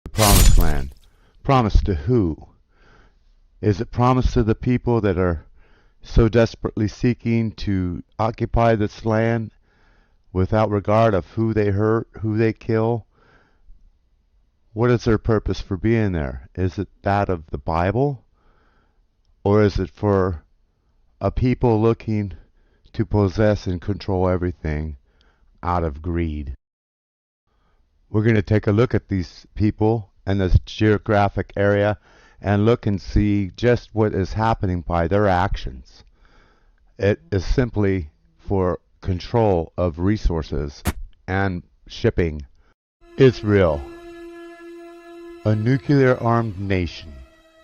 The promised land. Promised to who? Is it promised to the people that are so desperately seeking to occupy this land without regard of who they hurt, who they kill? What is their purpose for being there? Is it that of the Bible? Or is it for a people looking to possess and control everything out of greed? We're going to take a look at these people and this geographic area and look and see just what is happening by their actions. It is simply for control of resources and shipping. Israel, a nuclear-armed nation,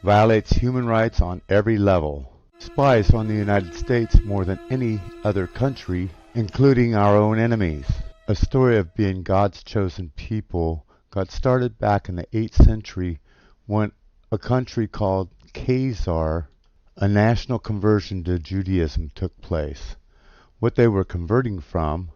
violates human rights on every level, spies on the United States more than any other country, including our own enemies. A story of being God's chosen people got started back in the 8th century when a country called Khazar, a national conversion to Judaism, took place. What they were converting from,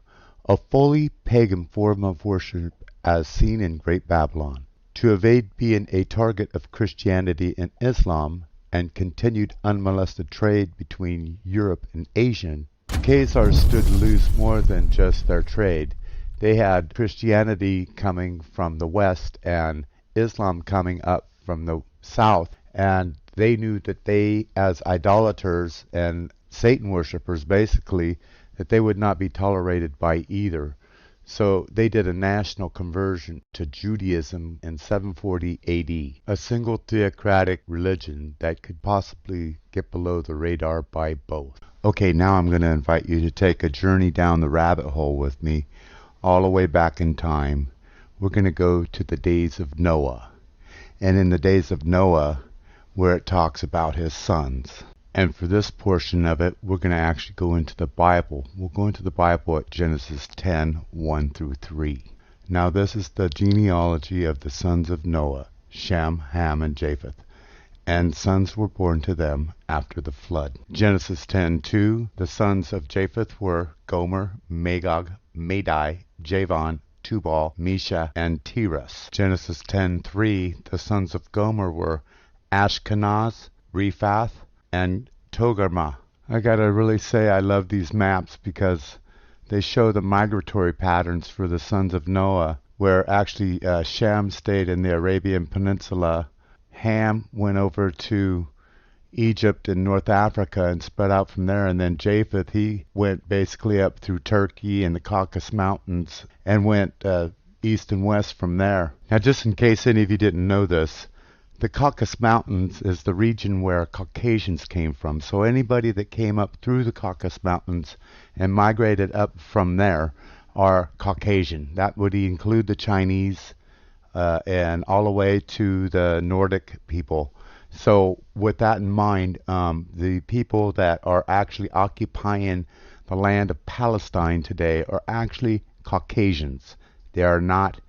a fully pagan form of worship as seen in Great Babylon, to evade being a target of Christianity and Islam and continued unmolested trade between Europe and Asia. The Khazars stood to lose more than just their trade. They had Christianity coming from the west and Islam coming up from the south, and they knew that they, as idolaters and Satan worshippers basically, that they would not be tolerated by either. So they did a national conversion to Judaism in 740 AD, a single theocratic religion that could possibly get below the radar by both. Okay, now I'm going to invite you to take a journey down the rabbit hole with me, all the way back in time. We're going to go to the days of Noah. And in the days of Noah, where it talks about his sons. And for this portion of it, we're going to actually go into the Bible. We'll go into the Bible at Genesis 10, 1 through 3. Now this is the genealogy of the sons of Noah, Shem, Ham, and Japheth. And sons were born to them after the flood. Genesis 10:2, the sons of Japheth were Gomer, Magog, Madai, Javan, Tubal, Mesha, and Tiras. Genesis 10:3, the sons of Gomer were Ashkenaz, Rephath, and Togarmah. I gotta really say I love these maps because they show the migratory patterns for the sons of Noah, where actually Shem stayed in the Arabian Peninsula. Ham went over to Egypt and North Africa and spread out from there, and then Japheth, he went basically up through Turkey and the Caucasus Mountains and went east and west from there. Now just in case any of you didn't know this, the Caucasus Mountains is the region where Caucasians came from. So anybody that came up through the Caucasus Mountains and migrated up from there are Caucasian. That would include the Chinese and all the way to the Nordic people. So with that in mind, the people that are actually occupying the land of Palestine today are actually Caucasians. They are not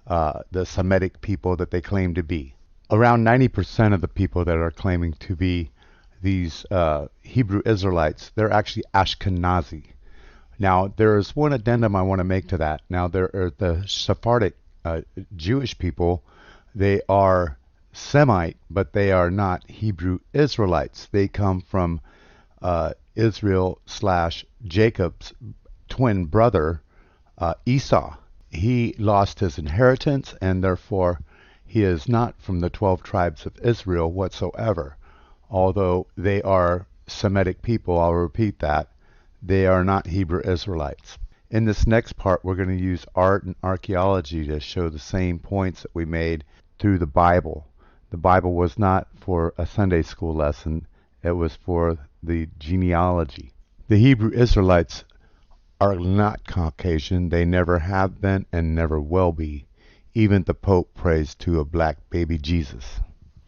the Semitic people that they claim to be. Around 90% of the people that are claiming to be these Hebrew Israelites, they're actually Ashkenazi. Now, there is one addendum I want to make to that. Now, there are the Sephardic Jewish people. They are Semite, but they are not Hebrew Israelites. They come from Israel / Jacob's twin brother, Esau. He lost his inheritance, and therefore he is not from the 12 tribes of Israel whatsoever. Although they are Semitic people, I'll repeat that, they are not Hebrew Israelites. In this next part, we're going to use art and archaeology to show the same points that we made through the Bible. The Bible was not for a Sunday school lesson, it was for the genealogy. The Hebrew Israelites are not Caucasian. They never have been and never will be. Even the Pope prays to a black baby Jesus.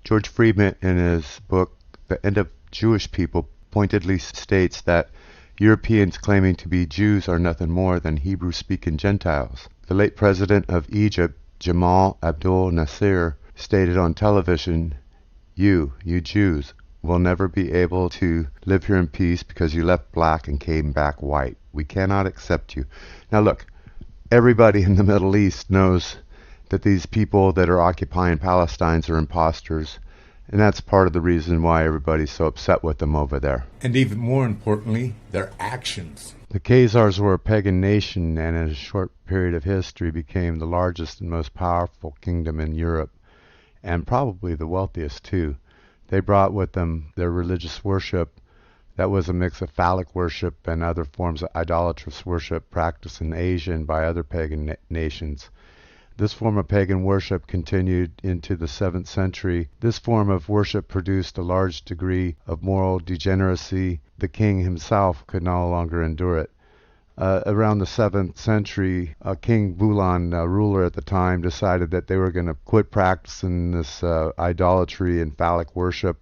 George Friedman, in his book The End of Jewish People, pointedly states that Europeans claiming to be Jews are nothing more than Hebrew-speaking Gentiles. The late president of Egypt, Jamal Abdel Nasser, stated on television, you Jews, will never be able to live here in peace because you left black and came back white. We cannot accept you. Now look, everybody in the Middle East knows that these people that are occupying Palestine are imposters, and that's part of the reason why everybody's so upset with them over there. And even more importantly, their actions. The Khazars were a pagan nation, and in a short period of history became the largest and most powerful kingdom in Europe, and probably the wealthiest too. They brought with them their religious worship that was a mix of phallic worship and other forms of idolatrous worship practiced in Asia and by other pagan nations. This form of pagan worship continued into the 7th century. This form of worship produced a large degree of moral degeneracy. The king himself could no longer endure it. Around the 7th century, King Bulan, ruler at the time, decided that they were going to quit practicing this idolatry and phallic worship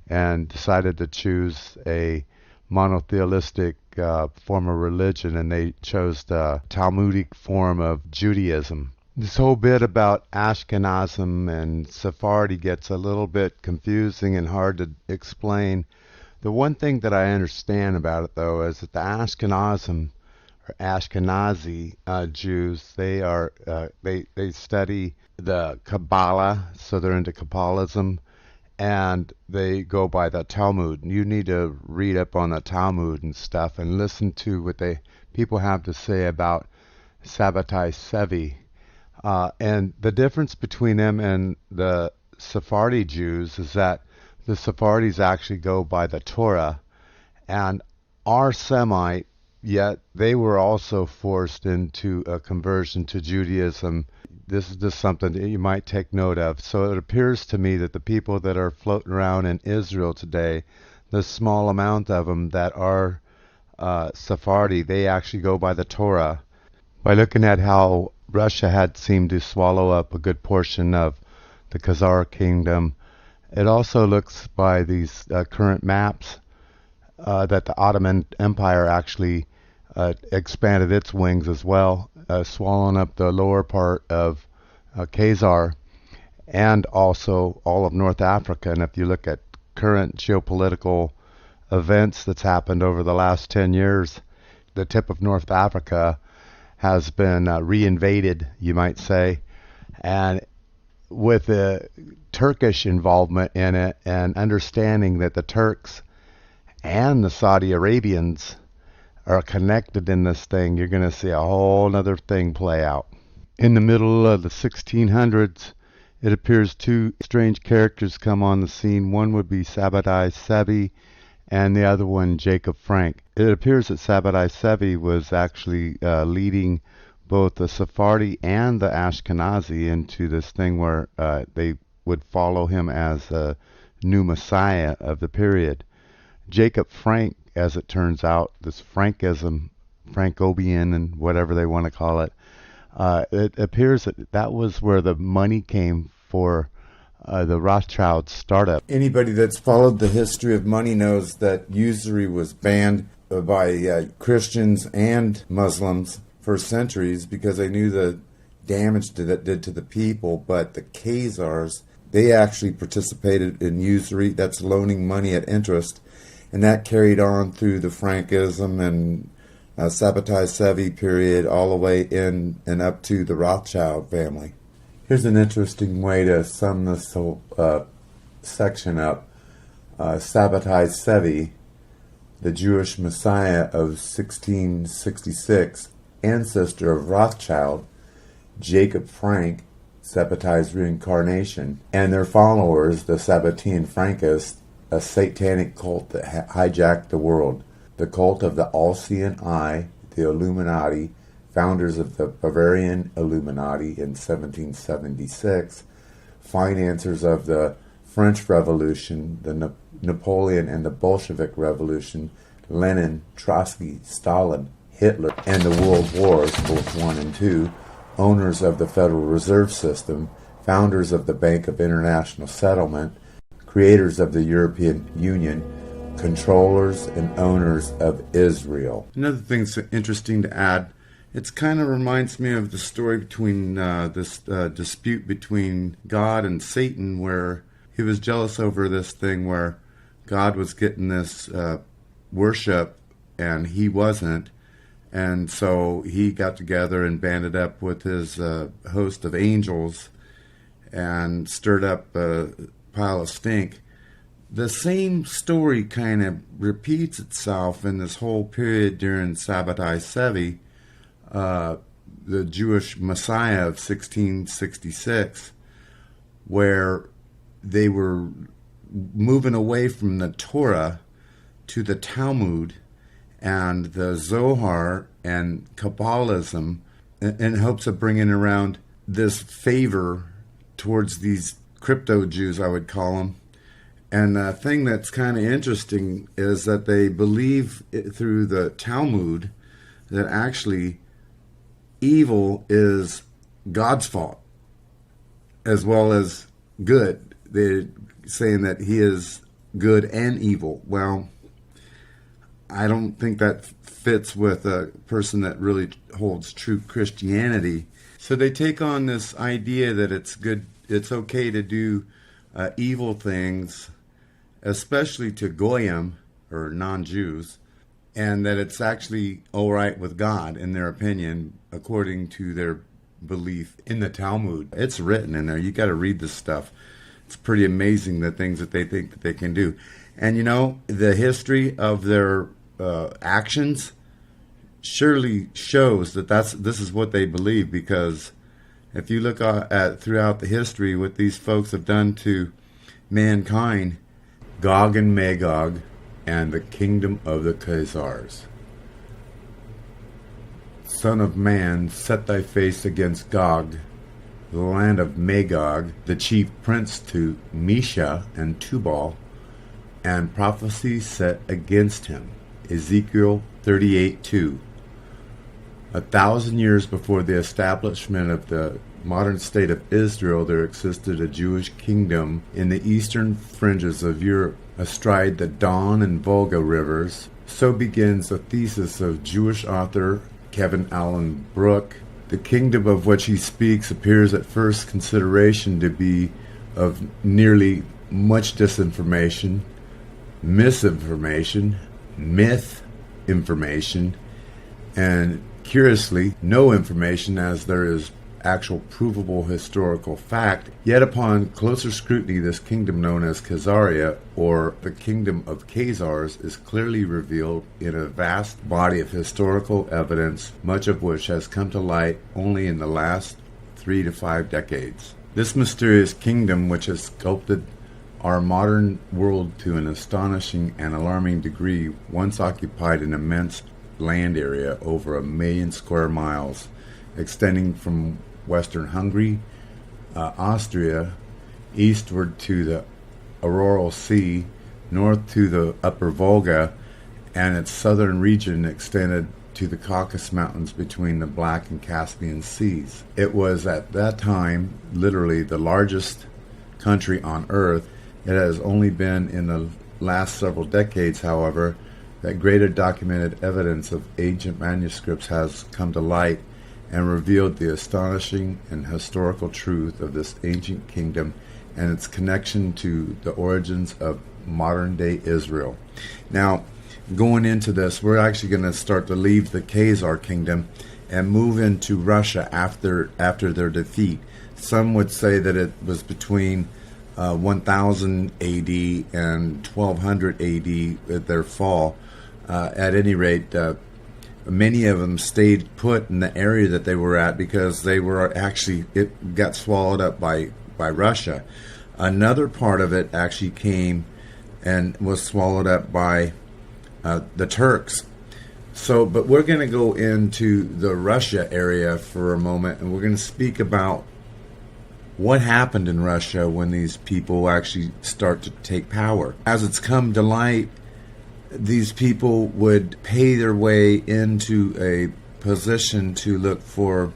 and decided to choose a monotheistic form of religion, and they chose the Talmudic form of Judaism. This whole bit about Ashkenazim and Sephardi gets a little bit confusing and hard to explain. The one thing that I understand about it, though, is that the Ashkenazim or Ashkenazi Jews, they study the Kabbalah, so they're into Kabbalism, and they go by the Talmud. You need to read up on the Talmud and stuff and listen to what people have to say about Sabbatai Sevi. And the difference between them and the Sephardi Jews is that the Sephardis actually go by the Torah and are Semite, yet they were also forced into a conversion to Judaism. This is just something that you might take note of. So it appears to me that the people that are floating around in Israel today, the small amount of them that are Sephardi, they actually go by the Torah. By looking at how Russia had seemed to swallow up a good portion of the Khazar kingdom, it also looks by these current maps that the Ottoman Empire actually expanded its wings as well, swallowing up the lower part of Khazar and also all of North Africa. And if you look at current geopolitical events that's happened over the last 10 years, the tip of North Africa has been reinvaded, you might say, and with the Turkish involvement in it and understanding that the Turks and the Saudi Arabians are connected in this thing, you're going to see a whole other thing play out. In the middle of the 1600s, it appears two strange characters come on the scene. One would be Sabbatai Sevi, and the other one Jacob Frank. It appears that Sabbatai Sevi was actually leading both the Sephardi and the Ashkenazi into this thing where they would follow him as a new messiah of the period. Jacob Frank, as it turns out, this Frankism, Frankobian and whatever they want to call it, it appears that that was where the money came for the Rothschild startup. Anybody that's followed the history of money knows that usury was banned by Christians and Muslims for centuries because they knew the damage that it did to the people. But the Khazars, they actually participated in usury. That's loaning money at interest. And that carried on through the Frankism and Sabbatai Sevi period all the way in and up to the Rothschild family. Here's an interesting way to sum this whole section up. Sabbatai Sevi, the Jewish Messiah of 1666, ancestor of Rothschild, Jacob Frank, Sabbatai's reincarnation, and their followers, the Sabbatean Frankists, a satanic cult that hijacked the world. The cult of the All-Seeing Eye, the Illuminati, founders of the Bavarian Illuminati in 1776, financiers of the French Revolution, the Napoleon and the Bolshevik Revolution, Lenin, Trotsky, Stalin, Hitler, and the World Wars, both 1 and 2, owners of the Federal Reserve System, founders of the Bank of International Settlement, creators of the European Union, controllers and owners of Israel. Another thing that's interesting to add, it kind of reminds me of the story between this dispute between God and Satan, where he was jealous over this thing where God was getting this worship and he wasn't. And so he got together and banded up with his host of angels and stirred up a pile of stink. The same story kind of repeats itself in this whole period during Sabbatai Sevi, the Jewish Messiah of 1666, where they were moving away from the Torah to the Talmud and the Zohar and Kabbalism in hopes of bringing around this favor towards these crypto Jews, I would call them. And the thing that's kind of interesting is that they believe through the Talmud that actually evil is God's fault as well as good. They're saying that he is good and evil. Well, I don't think that fits with a person that really holds true Christianity. So they take on this idea that it's good, it's okay to do evil things, especially to Goyim, or non-Jews, and that it's actually all right with God, in their opinion, according to their belief in the Talmud. It's written in there. You got to read this stuff. It's pretty amazing the things that they think that they can do. And, you know, the history of their actions surely shows that this is what they believe, because if you look at throughout the history what these folks have done to mankind, Gog and Magog and the kingdom of the Khazars. Son of man, set thy face against Gog, the land of Magog, the chief prince to Mesha and Tubal, and prophecy set against him. Ezekiel 38:2. 1,000 years before the establishment of the modern state of Israel, there existed a Jewish kingdom in the eastern fringes of Europe, astride the Don and Volga rivers. So begins a thesis of Jewish author Kevin Allen Brooke. The kingdom of which he speaks appears at first consideration to be of nearly much disinformation, misinformation, myth information, and curiously, no information, as there is actual provable historical fact. Yet upon closer scrutiny, this kingdom known as Khazaria, or the kingdom of Khazars, is clearly revealed in a vast body of historical evidence, much of which has come to light only in the last 3 to 5 decades. This mysterious kingdom, which has sculpted our modern world to an astonishing and alarming degree, once occupied an immense land area over 1 million square miles, extending from western Hungary, Austria, eastward to the Aral Sea, north to the upper Volga, and its southern region extended to the Caucasus Mountains between the Black and Caspian Seas. It was at that time literally the largest country on earth. It has only been in the last several decades, however, that greater documented evidence of ancient manuscripts has come to light and revealed the astonishing and historical truth of this ancient kingdom and its connection to the origins of modern-day Israel. Now, going into this, we're actually going to start to leave the Khazar kingdom and move into Russia after their defeat. Some would say that it was between 1000 AD and 1200 AD at their fall. At any rate, many of them stayed put in the area that they were at because they were actually, it got swallowed up by Russia. Another part of it actually came and was swallowed up by the Turks. So, but we're going to go into the Russia area for a moment, and we're going to speak about what happened in Russia when these people actually start to take power. As it's come to light, these people would pay their way into a position to look for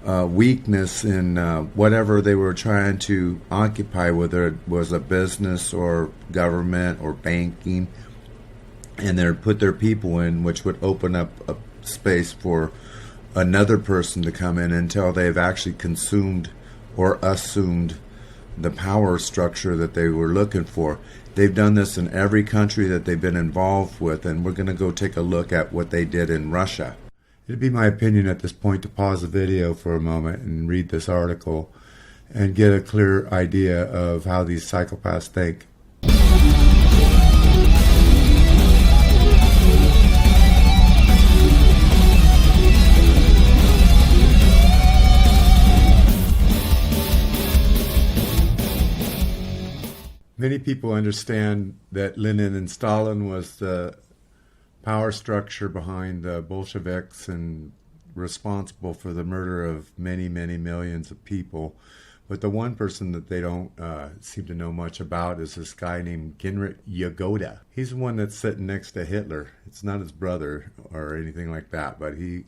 weakness in whatever they were trying to occupy, whether it was a business or government or banking, and they'd put their people in, which would open up a space for another person to come in until they've actually consumed or assumed the power structure that they were looking for. They've done this in every country that they've been involved with, and we're going to go take a look at what they did in Russia. It'd be my opinion at this point to pause the video for a moment and read this article and get a clear idea of how these psychopaths think. Many people understand that Lenin and Stalin was the power structure behind the Bolsheviks and responsible for the murder of many, many millions of people. But the one person that they don't seem to know much about is this guy named Genrikh Yagoda. He's the one that's sitting next to Hitler. It's not his brother or anything like that, but he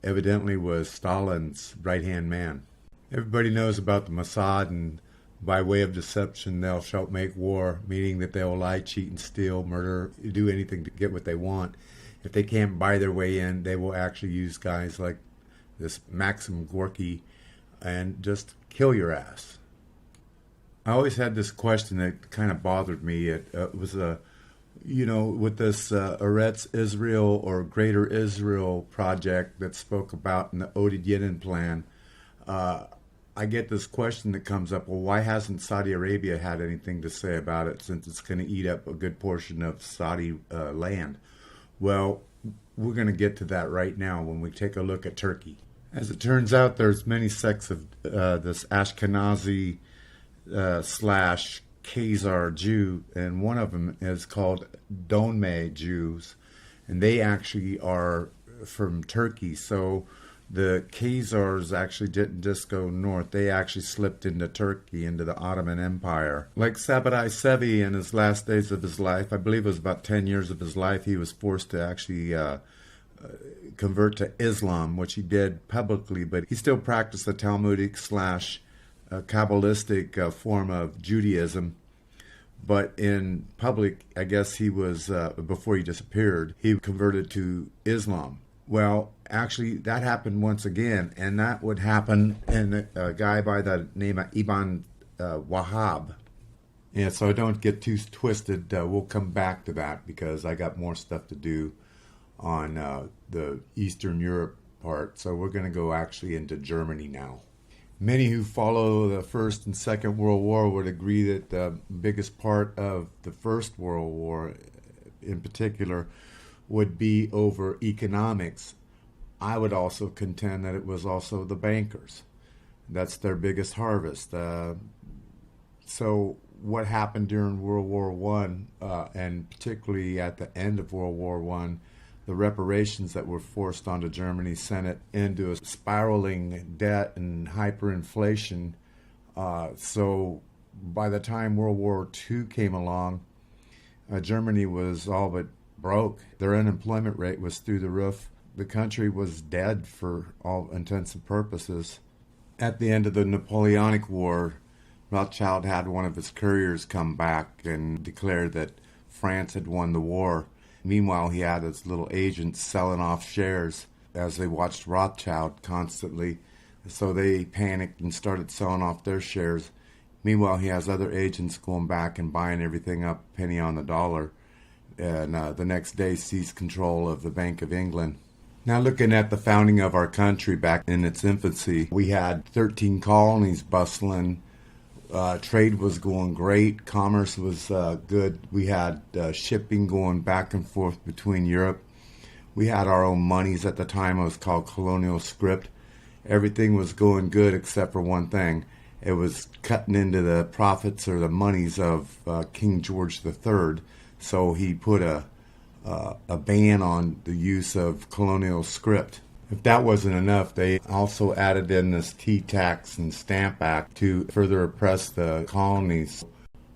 evidently was Stalin's right-hand man. Everybody knows about the Mossad, and by way of deception, thou shalt make war, meaning that they will lie, cheat, and steal, murder, do anything to get what they want. If they can't buy their way in, they will actually use guys like this Maxim Gorky and just kill your ass. I always had this question that kind of bothered me. It was with this Eretz Israel or Greater Israel project that spoke about in the Oded Yidden plan. I get this question that comes up, well, why hasn't Saudi Arabia had anything to say about it since it's going to eat up a good portion of Saudi land? Well, we're going to get to that right now when we take a look at Turkey. As it turns out, there's many sects of this Ashkenazi slash Khazar Jew, and one of them is called Donme Jews, and they actually are from Turkey. So the Khazars actually didn't just go north. They actually slipped into Turkey, into the Ottoman Empire. Like Sabbatai Sevi in his last days of his life, I believe it was about 10 years of his life, he was forced to actually convert to Islam, which he did publicly, but he still practiced the Talmudic slash Kabbalistic form of Judaism. But in public, I guess he was, before he disappeared, he converted to Islam. Well, actually, that happened once again, and that would happen in a guy by the name of Ibn Wahab. Yeah, so don't get too twisted. We'll come back to that because I got more stuff to do on the Eastern Europe part. So we're going to go actually into Germany now. Many who follow the First and Second World War would agree that the biggest part of the First World War in particular would be over economics. I would also contend that it was also the bankers. That's their biggest harvest. So what happened during World War One, and particularly at the end of World War One, the reparations that were forced onto Germany sent it into a spiraling debt and hyperinflation. So by the time World War II came along, Germany was all but broke. Their unemployment rate was through the roof. The country was dead for all intents and purposes. At the end of the Napoleonic War, Rothschild had one of his couriers come back and declare that France had won the war. Meanwhile, he had his little agents selling off shares as they watched Rothschild constantly. So they panicked and started selling off their shares. Meanwhile, he has other agents going back and buying everything up penny on the dollar. And the next day seized control of the Bank of England. Now looking at the founding of our country back in its infancy, we had 13 colonies bustling. Trade was going great. Commerce was good. We had shipping going back and forth between Europe. We had our own monies at the time. It was called colonial script. Everything was going good except for one thing. It was cutting into the profits or the monies of King George III. So he put a ban on the use of colonial script. If that wasn't enough, they also added in this tea tax and stamp act to further oppress the colonies.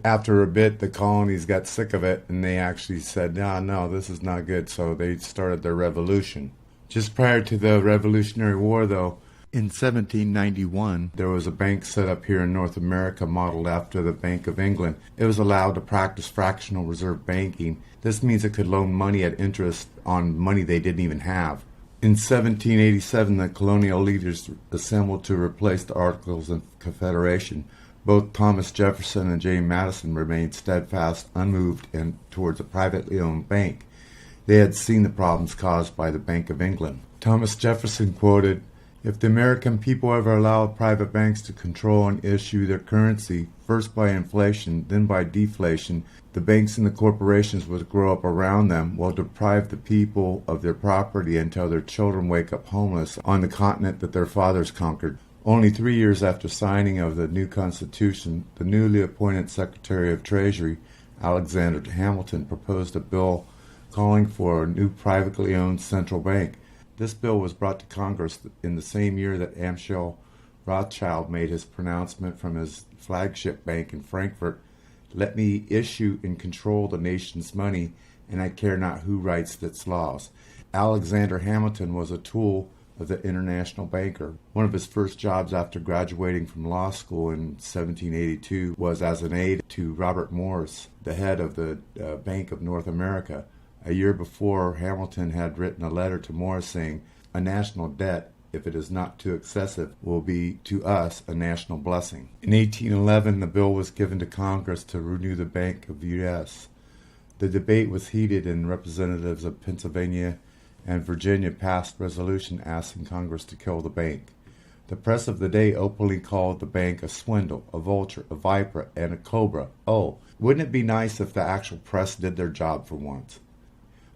After a bit, the colonies got sick of it, and they actually said, no, this is not good, so they started their revolution. Just prior to the Revolutionary War, though, in 1791, there was a bank set up here in North America modeled after the Bank of England. It was allowed to practice fractional reserve banking. This means it could loan money at interest on money they didn't even have. In 1787, the colonial leaders assembled to replace the Articles of Confederation. Both Thomas Jefferson and James Madison remained steadfast, unmoved, and towards a privately owned bank. They had seen the problems caused by the Bank of England. Thomas Jefferson quoted, "If the American people ever allowed private banks to control and issue their currency, first by inflation, then by deflation, the banks and the corporations would grow up around them, will deprive the people of their property until their children wake up homeless on the continent that their fathers conquered." Only 3 years after signing of the new Constitution, the newly appointed Secretary of Treasury, Alexander Hamilton, proposed a bill calling for a new privately owned central bank. This bill was brought to Congress in the same year that Amschel Rothschild made his pronouncement from his flagship bank in Frankfurt, "Let me issue and control the nation's money, and I care not who writes its laws." Alexander Hamilton was a tool of the international banker. One of his first jobs after graduating from law school in 1782 was as an aide to Robert Morris, the head of the Bank of North America. A year before, Hamilton had written a letter to Morris saying, "A national debt, if it is not too excessive, will be to us a national blessing." In 1811, the bill was given to Congress to renew the Bank of the U.S. The debate was heated, and representatives of Pennsylvania and Virginia passed resolution asking Congress to kill the bank. The press of the day openly called the bank a swindle, a vulture, a viper, and a cobra. Oh, wouldn't it be nice if the actual press did their job for once?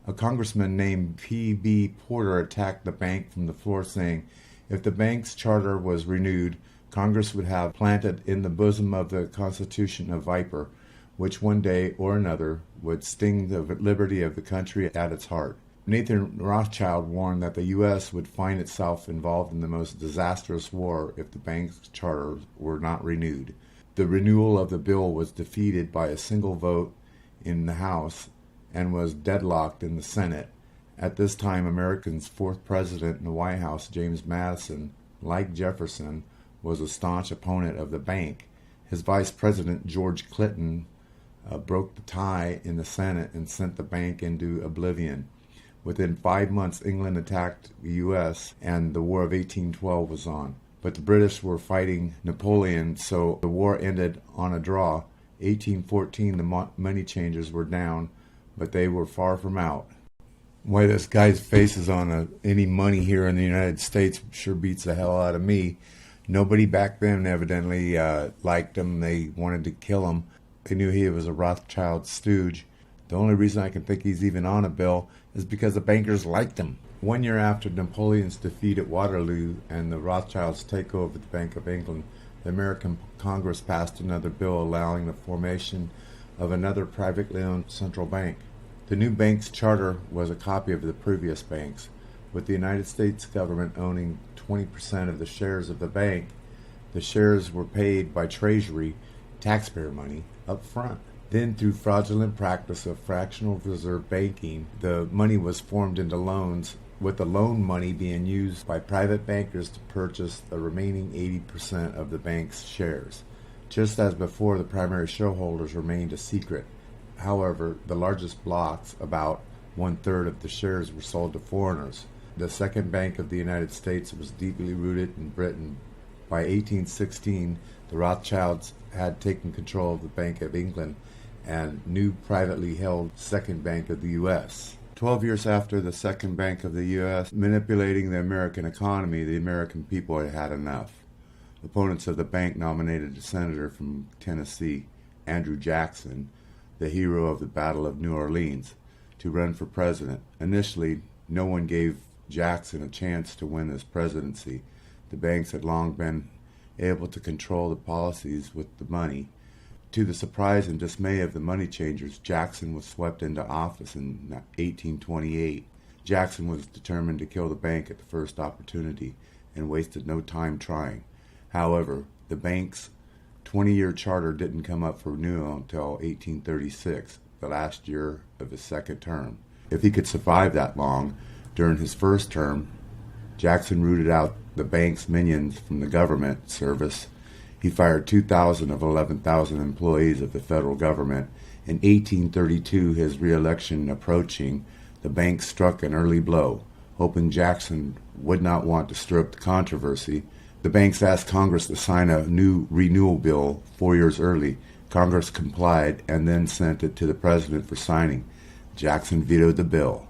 A congressman named P.B. Porter attacked the bank from the floor, saying, if the bank's charter was renewed, Congress would have planted in the bosom of the Constitution a viper, which one day or another would sting the liberty of the country at its heart. Nathan Rothschild warned that the U.S. would find itself involved in the most disastrous war if the bank's charter were not renewed. The renewal of the bill was defeated by a single vote in the House and was deadlocked in the Senate. At this time, America's fourth president in the White House, James Madison, like Jefferson, was a staunch opponent of the bank. His vice president, George Clinton, broke the tie in the Senate and sent the bank into oblivion. Within 5 months, England attacked the U.S., and the War of 1812 was on. But the British were fighting Napoleon, so the war ended on a draw. 1814, the money changers were down, but they were far from out. Why this guy's face is on any money here in the United States sure beats the hell out of me. Nobody back then evidently liked him. They wanted to kill him. They knew he was a Rothschild stooge. The only reason I can think he's even on a bill is because the bankers liked him. 1 year after Napoleon's defeat at Waterloo and the Rothschilds' takeover of the Bank of England, the American Congress passed another bill allowing the formation of another privately owned central bank. The new bank's charter was a copy of the previous bank's, with the United States government owning 20% of the shares of the bank. The shares were paid by Treasury, taxpayer money, up front. Then, through fraudulent practice of fractional reserve banking, the money was formed into loans, with the loan money being used by private bankers to purchase the remaining 80% of the bank's shares. Just as before, the primary shareholders remained a secret. However, the largest blocks, about 1/3 of the shares, were sold to foreigners. The Second Bank of the United States was deeply rooted in Britain. By 1816, the Rothschilds had taken control of the Bank of England and new privately held Second Bank of the U.S. 12 years after the Second Bank of the U.S. manipulating the American economy, the American people had had enough. Opponents of the bank nominated a senator from Tennessee, Andrew Jackson, the hero of the Battle of New Orleans, to run for president. Initially, no one gave Jackson a chance to win this presidency. The banks had long been able to control the policies with the money. To the surprise and dismay of the money changers, Jackson was swept into office in 1828. Jackson was determined to kill the bank at the first opportunity and wasted no time trying. However, the bank's 20-year charter didn't come up for renewal until 1836, the last year of his second term. If he could survive that long, during his first term, Jackson rooted out the bank's minions from the government service. He fired 2,000 of 11,000 employees of the federal government. In 1832, his re-election approaching, the bank struck an early blow. Hoping Jackson would not want to stir up the controversy, the banks asked Congress to sign a new renewal bill 4 years early. Congress complied and then sent it to the president for signing. Jackson vetoed the bill.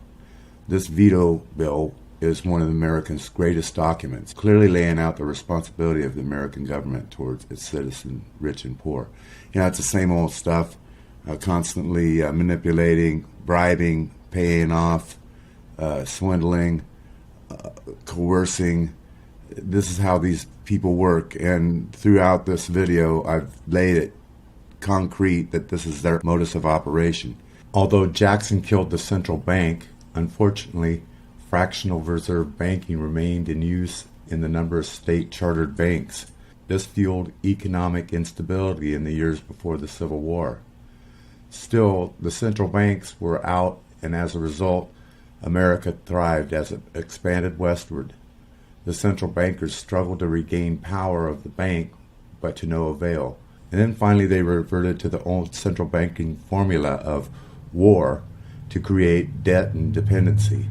This veto bill is one of America's greatest documents, clearly laying out the responsibility of the American government towards its citizens, rich and poor. It's the same old stuff, constantly manipulating, bribing, paying off, swindling, coercing. This is how these people work, and throughout this video I've laid it concrete that this is their modus of operation. Although Jackson killed the central bank, unfortunately, fractional reserve banking remained in use in the number of state-chartered banks. This fueled economic instability in the years before the Civil War. Still, the central banks were out, and as a result, America thrived as it expanded westward. The central bankers struggled to regain power of the bank, but to no avail. And then finally they reverted to the old central banking formula of war to create debt and dependency.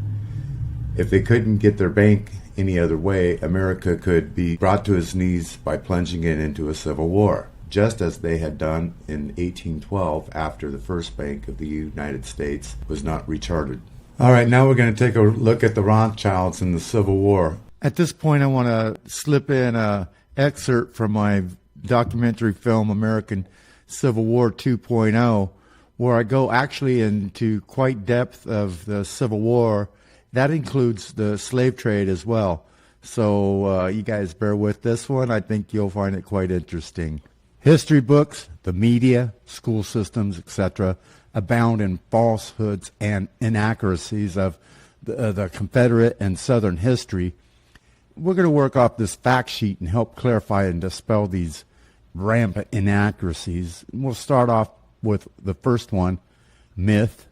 If they couldn't get their bank any other way, America could be brought to its knees by plunging it into a civil war, just as they had done in 1812 after the first bank of the United States was not rechartered. All right, now we're going to take a look at the Rothschilds in the Civil War. At this point, I want to slip in an excerpt from my documentary film, American Civil War 2.0, where I go actually into quite depth of the Civil War. That includes the slave trade as well. So you guys bear with this one. I think you'll find it quite interesting. History books, the media, school systems, etc., abound in falsehoods and inaccuracies of the Confederate and Southern history. We're going to work off this fact sheet and help clarify and dispel these rampant inaccuracies. We'll start off with the first one, myth.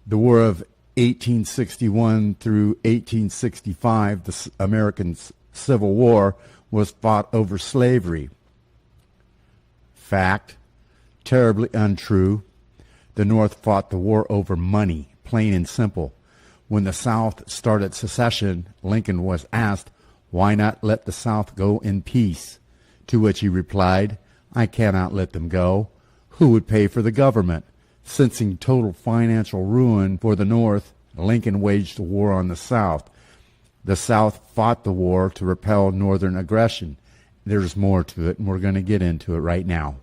The War of 1861 through 1865, the American Civil War, was fought over slavery. Fact, terribly untrue. The North fought the war over money, plain and simple. When the South started secession, Lincoln was asked, "Why not let the South go in peace?" To which he replied, "I cannot let them go. Who would pay for the government?" Sensing total financial ruin for the North, Lincoln waged a war on the South. The South fought the war to repel Northern aggression. There's more to it, and we're going to get into it right now.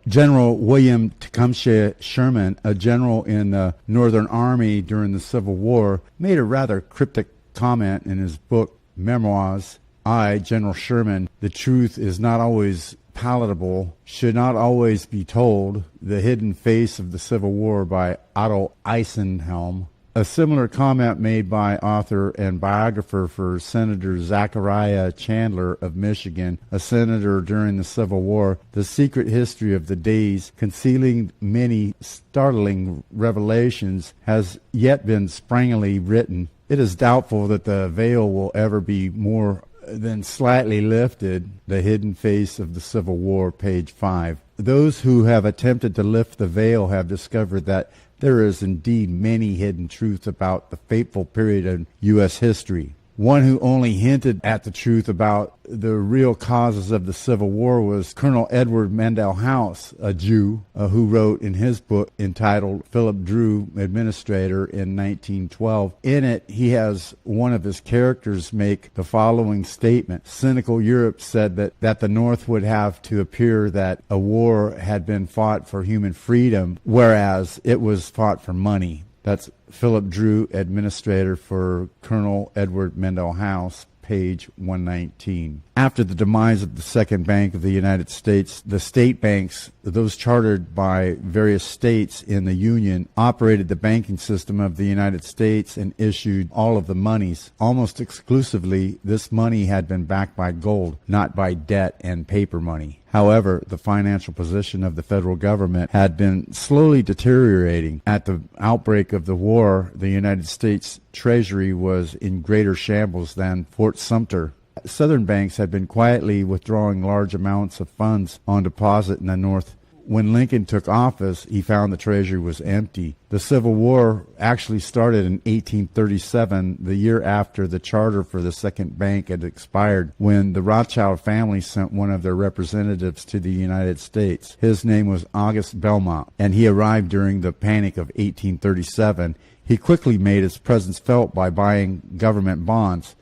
General William Tecumseh Sherman, a general in the Northern Army during the Civil War, made a rather cryptic comment in his book, Memoirs. I, General Sherman, the truth is not always palatable, should not always be told, The Hidden Face of the Civil War by Otto Eisenhelm. A similar comment made by author and biographer for Senator Zachariah Chandler of Michigan, a senator during the Civil War, The Secret History of the Days, concealing many startling revelations, has yet been sprangily written. It is doubtful that the veil will ever be more than slightly lifted. The Hidden Face of the Civil War, page 5. Those who have attempted to lift the veil have discovered that there is indeed many hidden truths about the fateful period in U.S. history. One who only hinted at the truth about the real causes of the Civil War was Colonel Edward Mandell House, a Jew, who wrote in his book entitled Philip Drew, Administrator, in 1912. In it, he has one of his characters make the following statement. Cynical Europe said that the North would have to appear that a war had been fought for human freedom, whereas it was fought for money. That's Philip Drew, Administrator for Colonel Edward Mandell House, page 119. After the demise of the Second Bank of the United States, the state banks, those chartered by various states in the Union, operated the banking system of the United States and issued all of the monies. Almost exclusively, this money had been backed by gold, not by debt and paper money. However, the financial position of the federal government had been slowly deteriorating. At the outbreak of the war, the United States Treasury was in greater shambles than Fort Sumter. Southern banks had been quietly withdrawing large amounts of funds on deposit in the North. When Lincoln took office, he found the Treasury was empty. The Civil War actually started in 1837, the year after the charter for the Second Bank had expired, when the Rothschild family sent one of their representatives to the United States. His name was August Belmont, and he arrived during the Panic of 1837. He quickly made his presence felt by buying government bonds.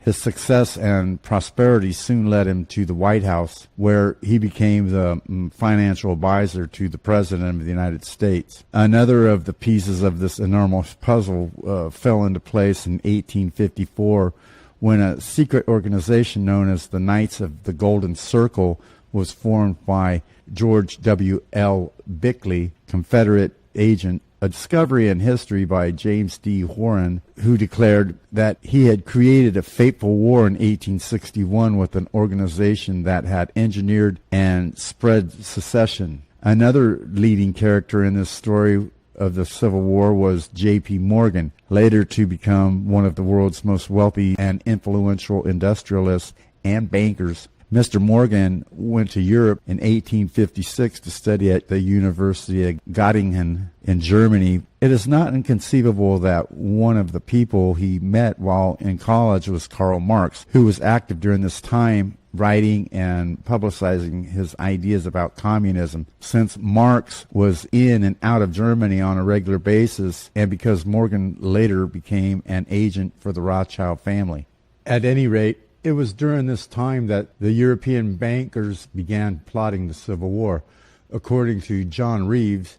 His success and prosperity soon led him to the White House, where he became the financial advisor to the President of the United States. Another of the pieces of this enormous puzzle fell into place in 1854 when a secret organization known as the Knights of the Golden Circle was formed by George W. L. Bickley, Confederate agent, a discovery in history by James D. Horan, who declared that he had created a fateful war in 1861 with an organization that had engineered and spread secession. Another leading character in this story of the Civil War was J.P. Morgan, later to become one of the world's most wealthy and influential industrialists and bankers. Mr. Morgan went to Europe in 1856 to study at the University of Göttingen in Germany. It is not inconceivable that one of the people he met while in college was Karl Marx, who was active during this time writing and publicizing his ideas about communism. Since Marx was in and out of Germany on a regular basis, and because Morgan later became an agent for the Rothschild family. At any rate, it was during this time that the European bankers began plotting the Civil War. According to John Reeves,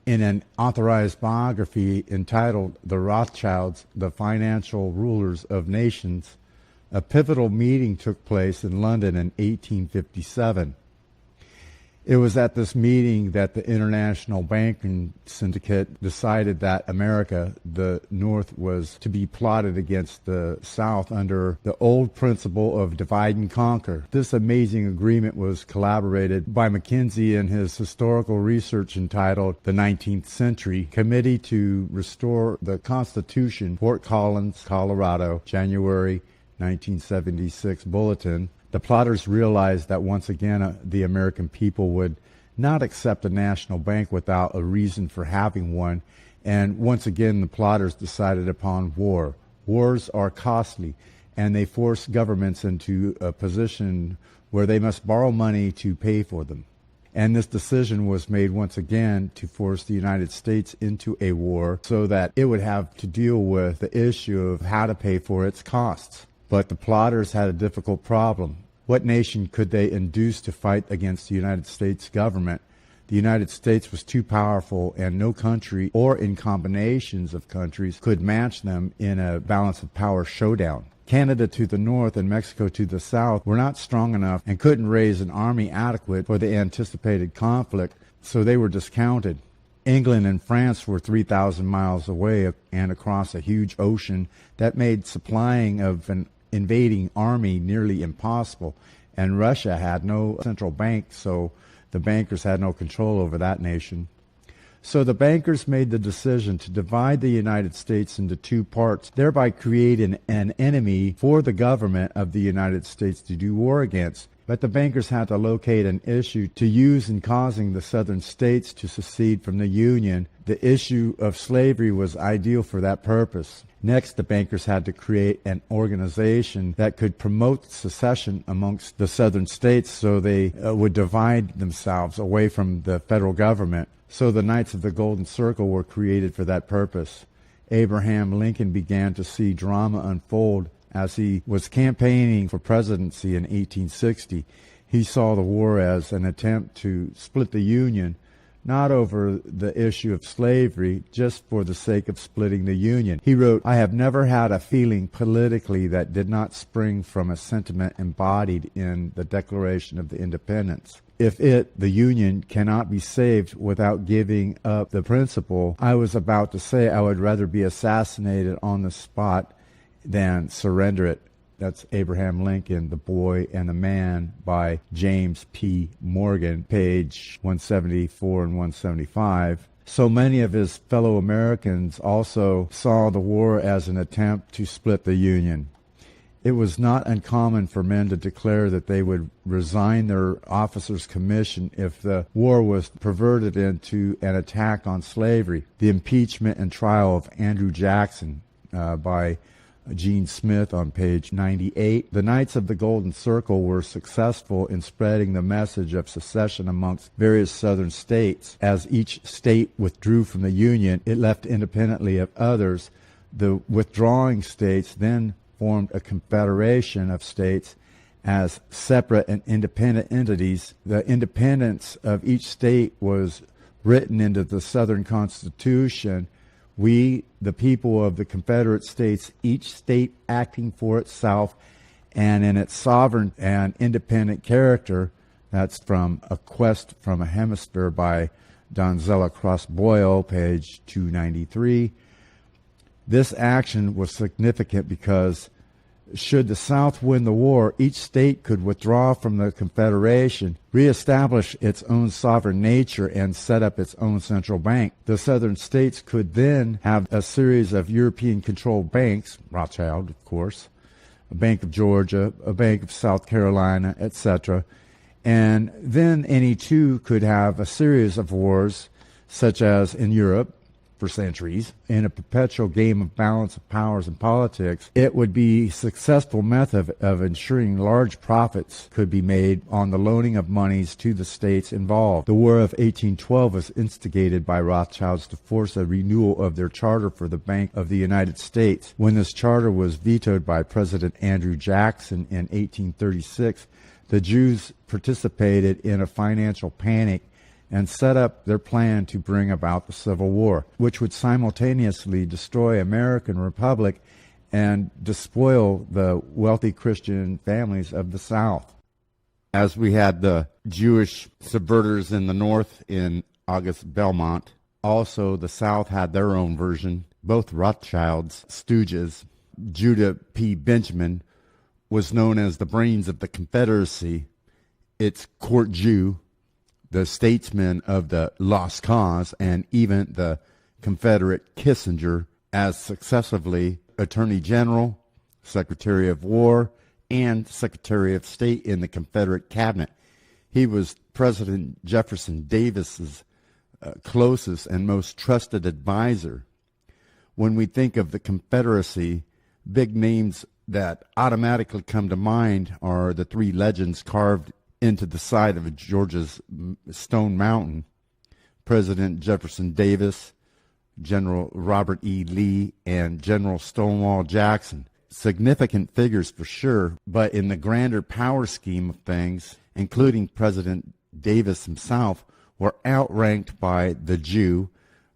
in an authorized biography entitled The Rothschilds, the Financial Rulers of Nations, a pivotal meeting took place in London in 1857. It was at this meeting that the International Banking Syndicate decided that America, the North, was to be plotted against the South under the old principle of divide and conquer. This amazing agreement was collaborated by Mackenzie in his historical research entitled The 19th Century Committee to Restore the Constitution, Fort Collins, Colorado, January 1976 Bulletin. The plotters realized that once again the American people would not accept a national bank without a reason for having one, and once again the plotters decided upon war. Wars are costly, and they force governments into a position where they must borrow money to pay for them. And this decision was made once again to force the United States into a war so that it would have to deal with the issue of how to pay for its costs. But the plotters had a difficult problem. What nation could they induce to fight against the United States government? The United States was too powerful, and no country, or in combinations of countries, could match them in a balance of power showdown. Canada to the north and Mexico to the south were not strong enough and couldn't raise an army adequate for the anticipated conflict, so they were discounted. England and France were 3,000 miles away and across a huge ocean that made supplying of an invading army nearly impossible, and Russia had no central bank, so the bankers had no control over that nation. So the bankers made the decision to divide the United States into two parts, thereby creating an enemy for the government of the United States to do war against. But the bankers had to locate an issue to use in causing the southern states to secede from the Union. The issue of slavery was ideal for that purpose. Next, the bankers had to create an organization that could promote secession amongst the southern states so they would divide themselves away from the federal government. So the Knights of the Golden Circle were created for that purpose. Abraham Lincoln began to see drama unfold as he was campaigning for presidency in 1860. He saw the war as an attempt to split the Union, not over the issue of slavery, just for the sake of splitting the Union. He wrote, "I have never had a feeling politically that did not spring from a sentiment embodied in the Declaration of Independence. If it, the Union, cannot be saved without giving up the principle, I was about to say I would rather be assassinated on the spot than surrender it." That's Abraham Lincoln, The Boy and the Man by James P. Morgan, page 174 and 175. So many of his fellow Americans also saw the war as an attempt to split the Union. It was not uncommon for men to declare that they would resign their officer's commission if the war was perverted into an attack on slavery. The impeachment and trial of Andrew Jackson by Gene Smith on page 98. The Knights of the Golden Circle were successful in spreading the message of secession amongst various southern states. As each state withdrew from the Union, it left independently of others. The withdrawing states then formed a confederation of states as separate and independent entities. The independence of each state was written into the Southern Constitution. We, the people of the Confederate States, each state acting for itself and in its sovereign and independent character. That's from A Quest from a Hemisphere by Donzella Cross Boyle, page 293. This action was significant because should the South win the war, each state could withdraw from the Confederation, reestablish its own sovereign nature, and set up its own central bank. The Southern states could then have a series of European-controlled banks, Rothschild, of course, a Bank of Georgia, a Bank of South Carolina, etc. And then any two could have a series of wars, such as in Europe, for centuries, in a perpetual game of balance of powers in politics. It would be a successful method of ensuring large profits could be made on the loaning of monies to the states involved. The War of 1812 was instigated by Rothschilds to force a renewal of their charter for the Bank of the United States. When this charter was vetoed by President Andrew Jackson in 1836, the Jews participated in a financial panic and set up their plan to bring about the Civil War, which would simultaneously destroy American Republic and despoil the wealthy Christian families of the South. As we had the Jewish subverters in the North in August Belmont, also the South had their own version. Both Rothschilds, stooges. Judah P. Benjamin was known as the brains of the Confederacy. Its court Jew, the statesman of the Lost Cause, and even the Confederate Kissinger as successively Attorney General, Secretary of War, and Secretary of State in the Confederate Cabinet. He was President Jefferson Davis's closest and most trusted advisor. When we think of the Confederacy, big names that automatically come to mind are the three legends carved into the side of Georgia's Stone Mountain: President Jefferson Davis, General Robert E. Lee, and General Stonewall Jackson. Significant figures for sure, but in the grander power scheme of things, including President Davis himself, were outranked by the Jew,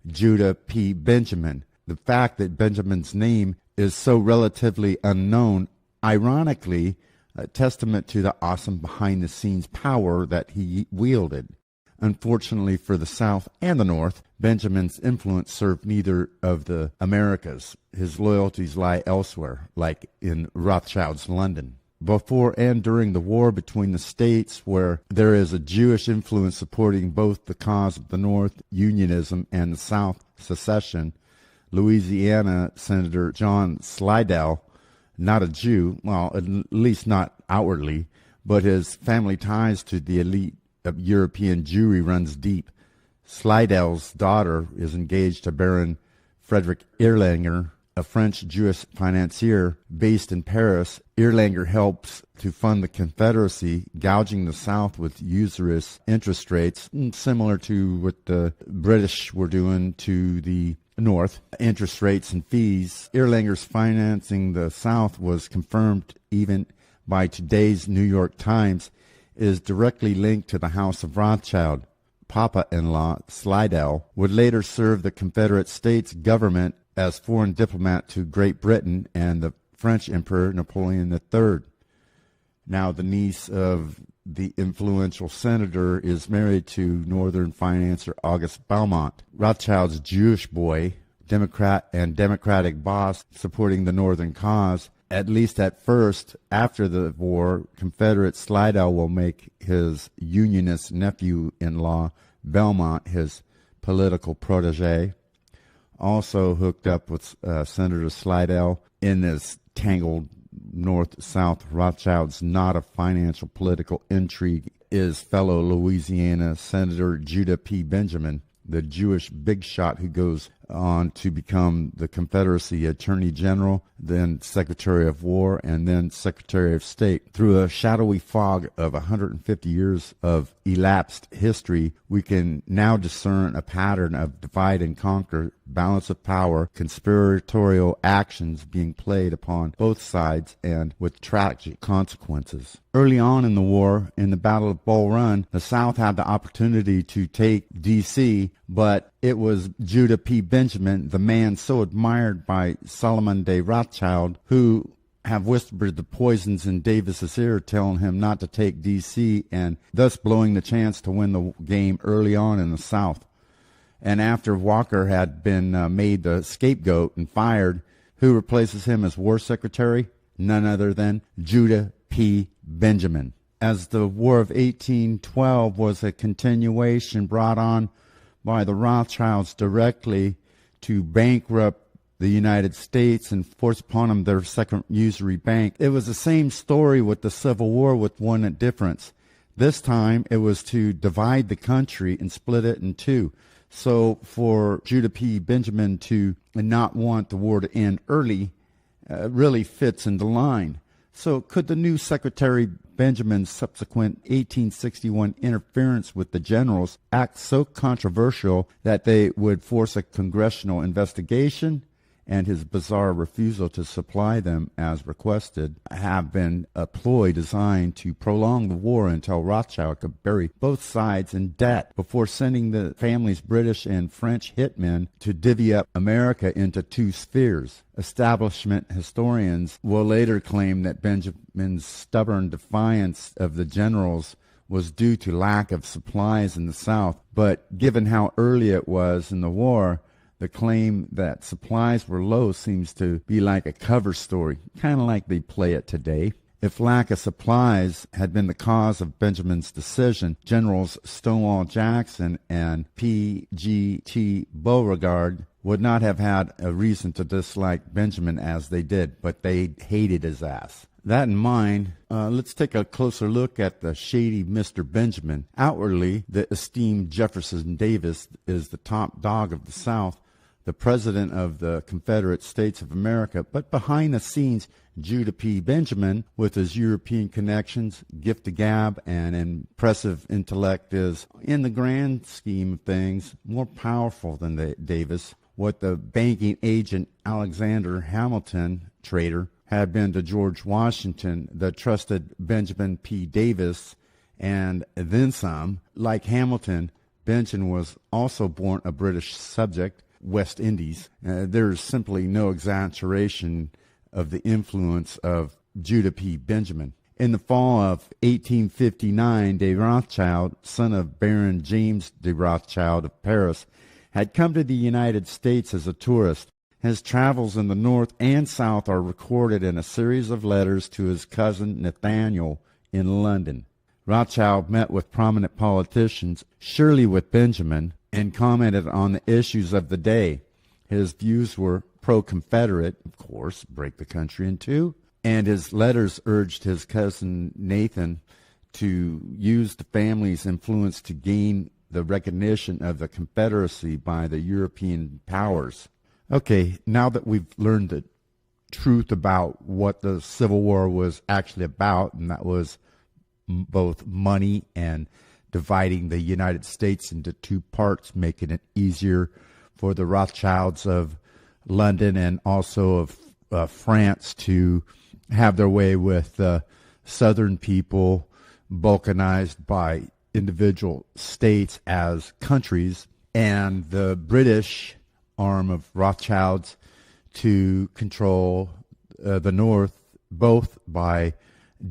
Judah P. Benjamin. The fact that Benjamin's name is so relatively unknown, ironically, a testament to the awesome behind-the-scenes power that he wielded. Unfortunately for the South and the North, Benjamin's influence served neither of the Americas. His loyalties lie elsewhere, like in Rothschild's London. Before and during the war between the states, where there is a Jewish influence supporting both the cause of the North, Unionism, and the South, secession, Louisiana Senator John Slidell, not a Jew, well, at least not outwardly, but his family ties to the elite of European Jewry runs deep. Slidell's daughter is engaged to Baron Frederick Erlanger, a French Jewish financier based in Paris. Erlanger helps to fund the Confederacy, gouging the South with usurious interest rates, similar to what the British were doing to the North, interest rates and fees. Erlanger's financing the South was confirmed even by today's New York Times, is directly linked to the House of Rothschild. Papa-in-law Slidell would later serve the Confederate States government as foreign diplomat to Great Britain and the French Emperor Napoleon III. Now the niece of the influential senator is married to Northern financier August Belmont. Rothschild's Jewish boy, Democrat and Democratic boss supporting the Northern cause. At least at first, after the war, Confederate Slidell will make his Unionist nephew-in-law, Belmont, his political protege. Also hooked up with Senator Slidell in this tangled North-South Rothschilds, not a financial political intrigue, is fellow Louisiana Senator Judah P. Benjamin, the Jewish big shot who goes on to become the Confederacy Attorney General, then Secretary of War, and then Secretary of State. Through a shadowy fog of 150 years of elapsed history, we can now discern a pattern of divide and conquer, balance of power, conspiratorial actions being played upon both sides, and with tragic consequences. Early on in the war, in the Battle of Bull Run, the South had the opportunity to take D.C., but it was Judah P. Benjamin, the man so admired by Solomon de Rothschild, who have whispered the poisons in Davis's ear, telling him not to take D.C., and thus blowing the chance to win the game early on in the South. And after Walker had been made the scapegoat and fired, who replaces him as War Secretary? None other than Judah P. Benjamin. As the War of 1812 was a continuation brought on by the Rothschilds directly to bankrupt the United States and force upon them their second usury bank. It was the same story with the Civil War, with one difference. This time it was to divide the country and split it in two. So for Judah P. Benjamin to not want the war to end early really fits into line. So could the new Secretary Benjamin's subsequent 1861 interference with the generals act so controversial that they would force a congressional investigation? And his bizarre refusal to supply them as requested have been a ploy designed to prolong the war until Rothschild could bury both sides in debt before sending the family's British and French hitmen to divvy up America into two spheres. Establishment historians will later claim that Benjamin's stubborn defiance of the generals was due to lack of supplies in the South, but given how early it was in the war, the claim that supplies were low seems to be like a cover story, kind of like they play it today. If lack of supplies had been the cause of Benjamin's decision, Generals Stonewall Jackson and P.G.T. Beauregard would not have had a reason to dislike Benjamin as they did, but they hated his ass. That in mind, let's take a closer look at the shady Mr. Benjamin. Outwardly, the esteemed Jefferson Davis is the top dog of the South, the president of the Confederate States of America, but behind the scenes, Judah P. Benjamin, with his European connections, gift of gab, and impressive intellect, is, in the grand scheme of things, more powerful than Davis. What the banking agent Alexander Hamilton, traitor, had been to George Washington, the trusted Benjamin P. Davis, and then some. Like Hamilton, Benjamin was also born a British subject, West Indies. There's simply no exaggeration of the influence of Judah P. Benjamin. In the fall of 1859, de Rothschild, son of Baron James de Rothschild of Paris, had come to the United States as a tourist. His travels in the North and South are recorded in a series of letters to his cousin Nathaniel in London. Rothschild met with prominent politicians, surely with Benjamin, and commented on the issues of the day. His views were pro-Confederate, of course, break the country in two, and his letters urged his cousin Nathan to use the family's influence to gain the recognition of the Confederacy by the European powers. Okay, now that we've learned the truth about what the Civil War was actually about, and that was both money and dividing the United States into two parts, making it easier for the Rothschilds of London and also of France to have their way with the Southern people, balkanized by individual states as countries, and the British arm of Rothschilds to control the North, both by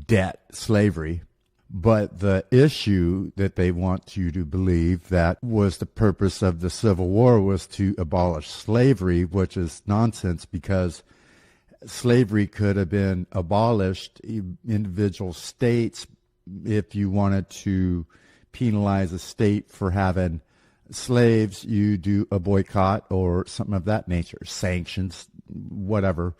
debt, slavery. But the issue that they want you to believe that was the purpose of the Civil War was to abolish slavery, which is nonsense, because slavery could have been abolished. Individual states, if you wanted to penalize a state for having slaves, you do a boycott or something of that nature, sanctions, whatever.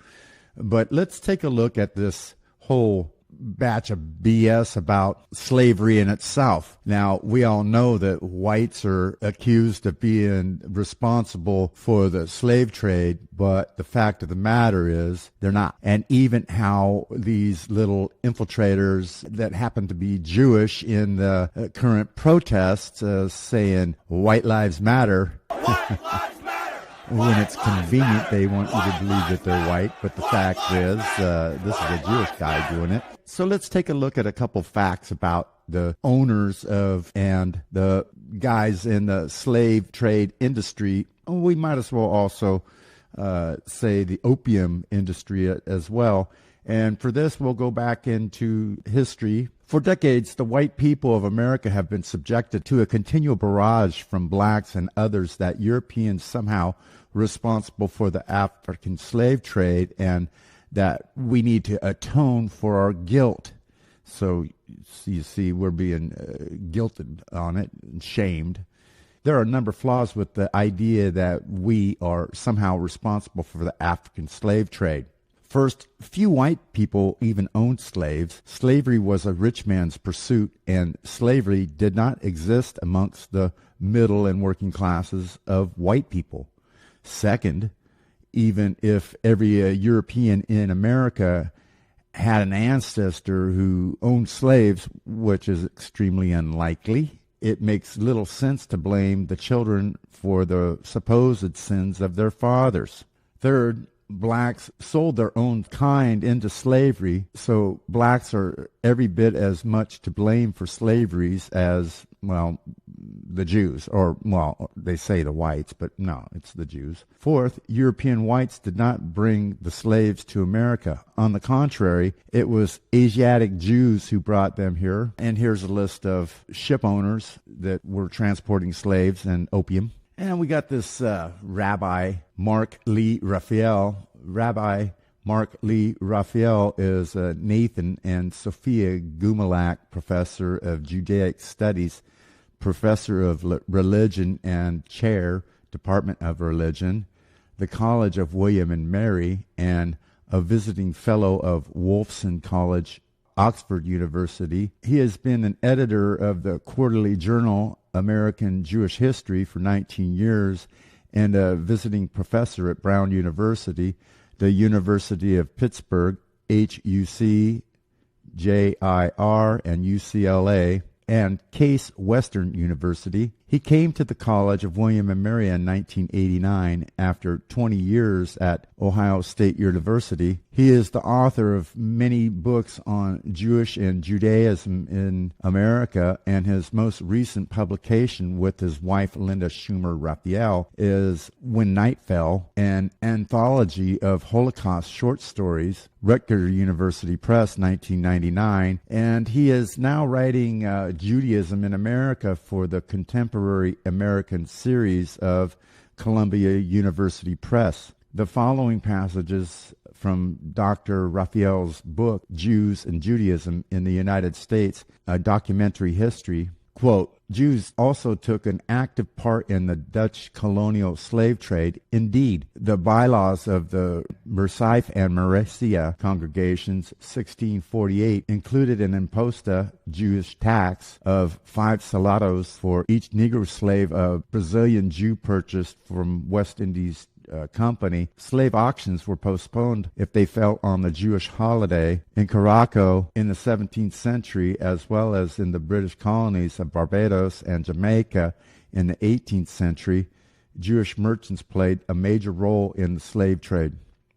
But let's take a look at this whole batch of BS about slavery in itself. Now, we all know that whites are accused of being responsible for the slave trade, but the fact of the matter is they're not. And even how these little infiltrators that happen to be Jewish in the current protests saying white lives matter. White lives matter! When it's convenient, they want you to believe that they're white, but the fact is, this is a Jewish guy doing it. So let's take a look at a couple facts about the owners of and the guys in the slave trade industry. We might as well also say the opium industry as well. And for this, we'll go back into history. For decades, the white people of America have been subjected to a continual barrage from blacks and others that Europeans somehow responsible for the African slave trade and that we need to atone for our guilt. So you see, we're being guilted on it and shamed. There are a number of flaws with the idea that we are somehow responsible for the African slave trade. First, few white people even owned slaves. Slavery was a rich man's pursuit, and slavery did not exist amongst the middle and working classes of white people. Second, even if every European in America had an ancestor who owned slaves, which is extremely unlikely, it makes little sense to blame the children for the supposed sins of their fathers. Third, blacks sold their own kind into slavery, so blacks are every bit as much to blame for slaveries as, well, the Jews, or, well, they say the whites, but no, it's the Jews. Fourth, European whites did not bring the slaves to America. On the contrary, it was Asiatic Jews who brought them here. And here's a list of ship owners that were transporting slaves and opium. And we got this Rabbi Mark Lee Raphael. Rabbi Mark Lee Raphael is a Nathan and Sophia Gumelak Professor of Judaic Studies, Professor of Religion and Chair, Department of Religion, the College of William and Mary, and a visiting fellow of Wolfson College, Oxford University. He has been an editor of the quarterly journal American Jewish History for 19 years and a visiting professor at Brown University, the University of Pittsburgh, HUC, JIR, and UCLA, and Case Western University. He came to the College of William and Mary in 1989 after 20 years at Ohio State University. He is the author of many books on Jewish and Judaism in America, and his most recent publication with his wife Linda Schumer Raphael is When Night Fell, an anthology of Holocaust short stories, Rutgers University Press, 1999, and he is now writing Judaism in America for the Contemporary American series of Columbia University Press. The following passages from Dr. Raphael's book, Jews and Judaism in the United States, a documentary history, quote, Jews also took an active part in the Dutch colonial slave trade. Indeed, the bylaws of the Merseyth and Mauricia congregations, 1648, included an imposta Jewish tax of 5 salados for each Negro slave a Brazilian Jew purchased from West Indies company. Slave auctions were postponed if they fell on the Jewish holiday. In Caraco in the 17th century, as well as in the British colonies of Barbados and Jamaica in the 18th century, Jewish merchants played a major role in the slave trade.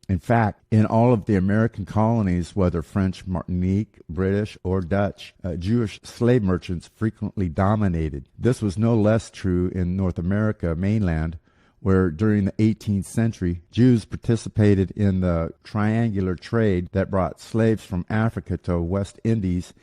In fact, in all of the American colonies, whether French, Martinique, British, or Dutch, Jewish slave merchants frequently dominated. This was no less true in North America mainland, where during the 18th century, Jews participated in the triangular trade that brought slaves from Africa to West Indies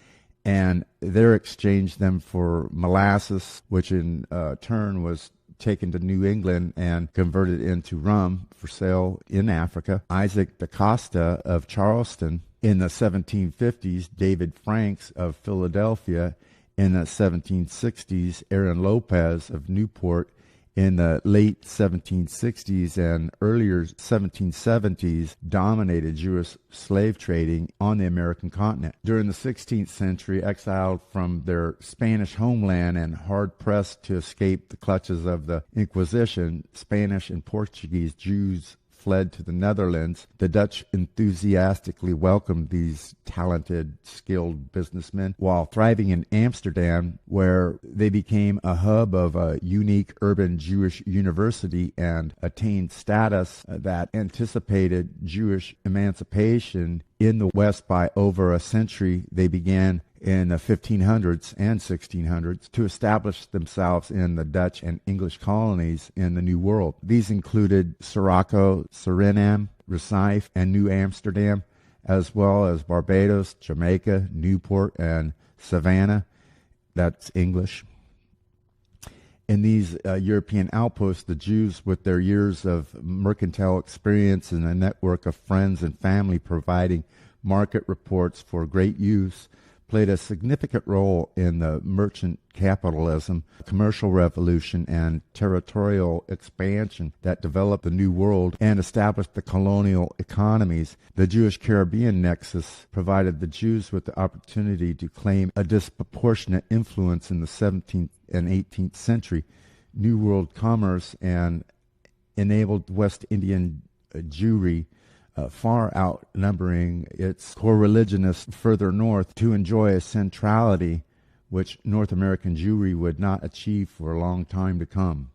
and there exchanged them for molasses, which in turn was taken to New England and converted into rum for sale in Africa. Isaac da Costa of Charleston in the 1750s, David Franks of Philadelphia in the 1760s, Aaron Lopez of Newport in the late 1760s and earlier 1770s dominated Jewish slave trading on the American continent. During the 16th century, exiled from their Spanish homeland and hard-pressed to escape the clutches of the Inquisition, Spanish and Portuguese Jews fled to the Netherlands. The Dutch enthusiastically welcomed these talented, skilled businessmen while thriving in Amsterdam, where they became a hub of a unique urban Jewish university and attained status that anticipated Jewish emancipation in the West by over a century. They began in the 1500s and 1600s to establish themselves in the Dutch and English colonies in the New World. These included Sirocco, Suriname, Recife, and New Amsterdam, as well as Barbados, Jamaica, Newport, and Savannah. That's English. In these European outposts, the Jews, with their years of mercantile experience and a network of friends and family providing market reports for great use, played a significant role in the merchant capitalism, commercial revolution, and territorial expansion that developed the New World and established the colonial economies. The Jewish-Caribbean nexus provided the Jews with the opportunity to claim a disproportionate influence in the 17th and 18th century New World commerce and enabled West Indian Jewry, far outnumbering its co-religionists further north, to enjoy a centrality which North American Jewry would not achieve for a long time to come.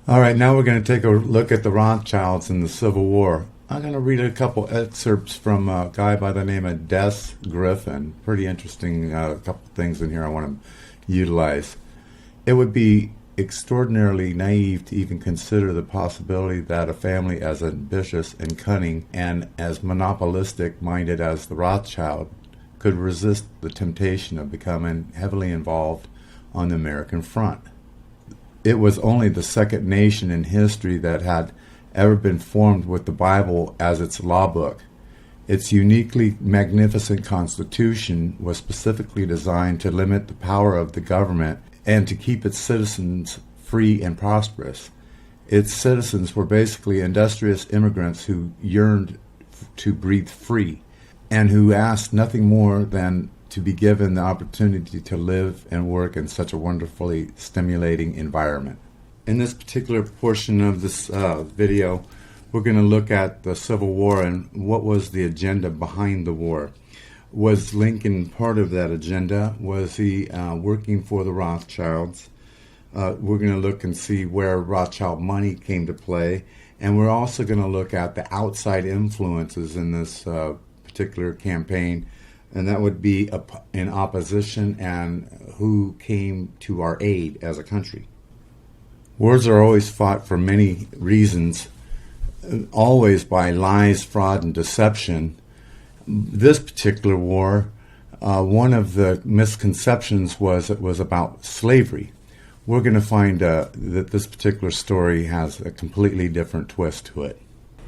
All right, now we're going to take a look at the Rothschilds in the Civil War. I'm going to read a couple excerpts from a guy by the name of Des Griffin. Pretty interesting, couple things in here I want to utilize. It would be extraordinarily naive to even consider the possibility that a family as ambitious and cunning and as monopolistic minded as the Rothschild could resist the temptation of becoming heavily involved on the American front. It was only the second nation in history that had ever been formed with the Bible as its law book. Its uniquely magnificent constitution was specifically designed to limit the power of the government and to keep its citizens free and prosperous. Its citizens were basically industrious immigrants who yearned to breathe free and who asked nothing more than to be given the opportunity to live and work in such a wonderfully stimulating environment. In this particular portion of this video, we're going to look at the Civil War and what was the agenda behind the war. Was Lincoln part of that agenda? Was he working for the Rothschilds? We're going to look and see where Rothschild money came to play. And we're also going to look at the outside influences in this particular campaign. And that would be in opposition and who came to our aid as a country. Wars are always fought for many reasons, always by lies, fraud, and deception. This particular war, one of the misconceptions was it was about slavery. We're going to find that this particular story has a completely different twist to it.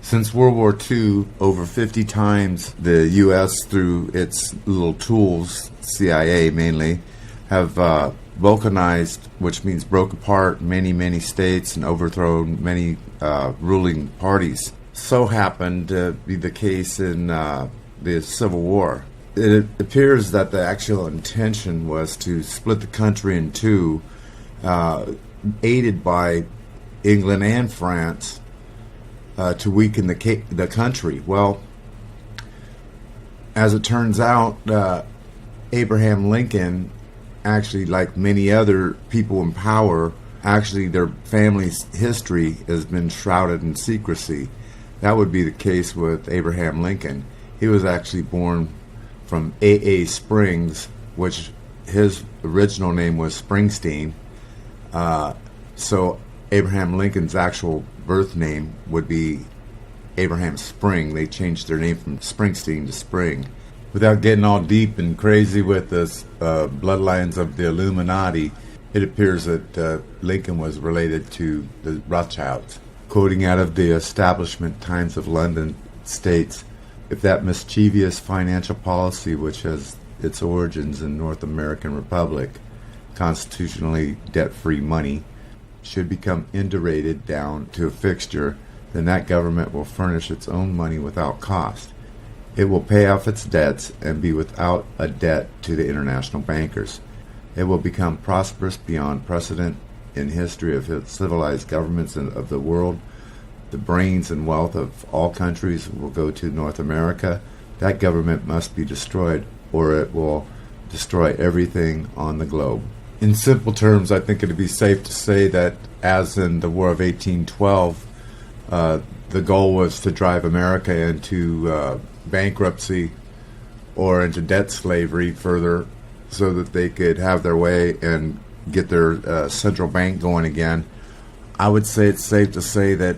Since World War II, over 50 times the U.S., through its little tools, CIA mainly, have balkanized, which means broke apart many, many states and overthrown many ruling parties. So happened to be the case in the Civil War. It appears that the actual intention was to split the country in two, aided by England and France, to weaken the country. Well, as it turns out, Abraham Lincoln, actually, like many other people in power, actually their family's history has been shrouded in secrecy. That would be the case with Abraham Lincoln. He was actually born from A.A. Springs, which his original name was Springsteen. So Abraham Lincoln's actual birth name would be Abraham Spring. They changed their name from Springsteen to Spring. Without getting all deep and crazy with the bloodlines of the Illuminati, it appears that Lincoln was related to the Rothschilds. Quoting out of the Establishment Times of London states, if that mischievous financial policy which has its origins in North American Republic, constitutionally debt-free money, should become indurated down to a fixture, then that government will furnish its own money without cost. It will pay off its debts and be without a debt to the international bankers. It will become prosperous beyond precedent in history of civilized governments of the world. The brains and wealth of all countries will go to North America. That government must be destroyed, or it will destroy everything on the globe. In simple terms, I think it would be safe to say that, as in the War of 1812, the goal was to drive America into bankruptcy or into debt slavery further, so that they could have their way and get their central bank going again. I would say it's safe to say that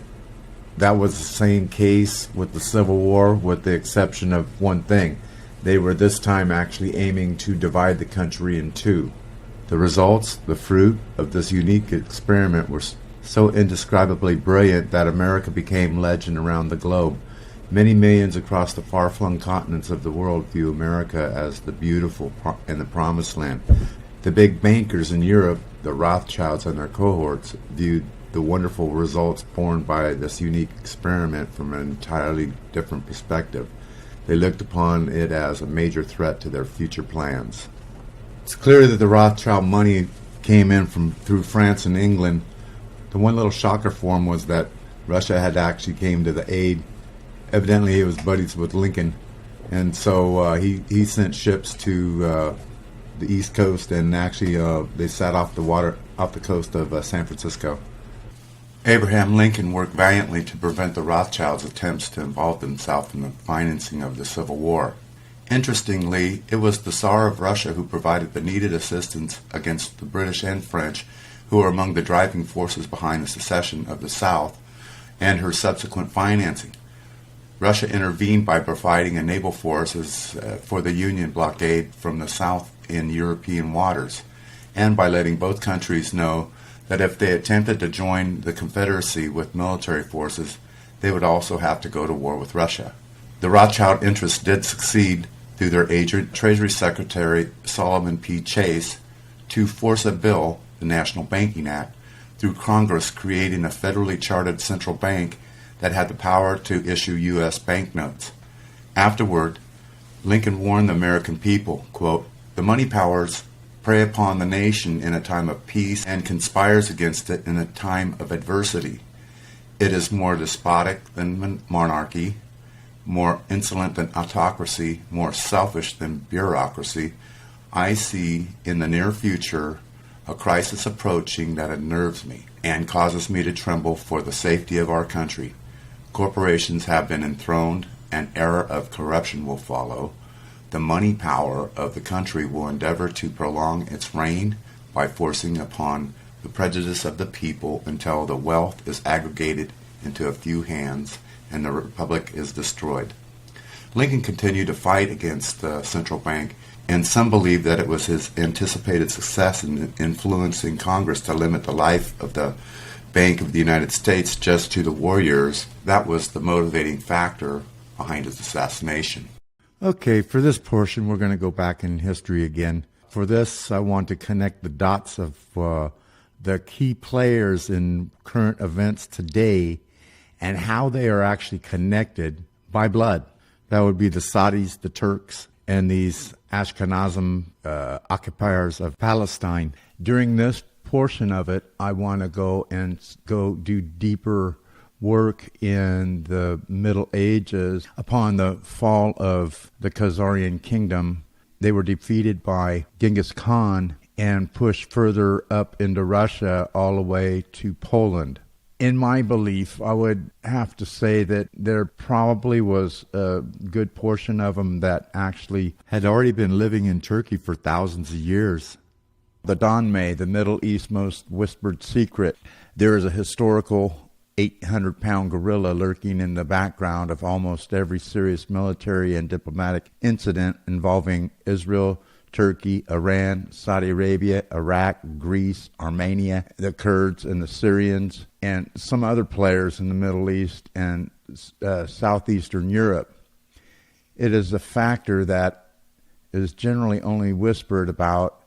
that was the same case with the Civil War, with the exception of one thing. They were this time actually aiming to divide the country in two. The results, the fruit of this unique experiment, were so indescribably brilliant that America became legend around the globe. Many millions across the far-flung continents of the world view America as the beautiful and the promised land. The big bankers in Europe, the Rothschilds and their cohorts, viewed the wonderful results born by this unique experiment from an entirely different perspective. They looked upon it as a major threat to their future plans. It's clear that the Rothschild money came in through France and England. The one little shocker for him was that Russia had actually came to the aid. Evidently, he was buddies with Lincoln, and so he sent ships to the East Coast, and actually they sat off the coast of San Francisco. Abraham Lincoln worked valiantly to prevent the Rothschilds' attempts to involve themselves in the financing of the Civil War. Interestingly, it was the Tsar of Russia who provided the needed assistance against the British and French, who were among the driving forces behind the secession of the South and her subsequent financing. Russia intervened by providing a naval forces for the Union blockade from the south in European waters, and by letting both countries know that if they attempted to join the Confederacy with military forces, they would also have to go to war with Russia. The Rothschild interests did succeed through their agent, Treasury Secretary Solomon P. Chase, to force a bill, the National Banking Act, through Congress, creating a federally chartered central bank that had the power to issue U.S. banknotes. Afterward, Lincoln warned the American people, quote, "The money powers prey upon the nation in a time of peace and conspires against it in a time of adversity. It is more despotic than monarchy, more insolent than autocracy, more selfish than bureaucracy. I see in the near future a crisis approaching that unnerves me and causes me to tremble for the safety of our country. Corporations have been enthroned, an era of corruption will follow. The money power of the country will endeavor to prolong its reign by forcing upon the prejudice of the people until the wealth is aggregated into a few hands and the republic is destroyed." Lincoln continued to fight against the central bank, and some believe that it was his anticipated success in influencing Congress to limit the life of the Bank of the United States just to the war years. That was the motivating factor behind his assassination. Okay, for this portion, we're going to go back in history again. For this, I want to connect the dots of the key players in current events today and how they are actually connected by blood. That would be the Saudis, the Turks, and these Ashkenazim occupiers of Palestine. During this portion of it, I want to go do deeper work in the Middle Ages. Upon the fall of the Khazarian kingdom, they were defeated by Genghis Khan and pushed further up into Russia all the way to Poland. In my belief, I would have to say that there probably was a good portion of them that actually had already been living in Turkey for thousands of years. The Donmei, the Middle East's most whispered secret. There is a historical 800-pound gorilla lurking in the background of almost every serious military and diplomatic incident involving Israel, Turkey, Iran, Saudi Arabia, Iraq, Greece, Armenia, the Kurds and the Syrians, and some other players in the Middle East and southeastern Europe. It is a factor that is generally only whispered about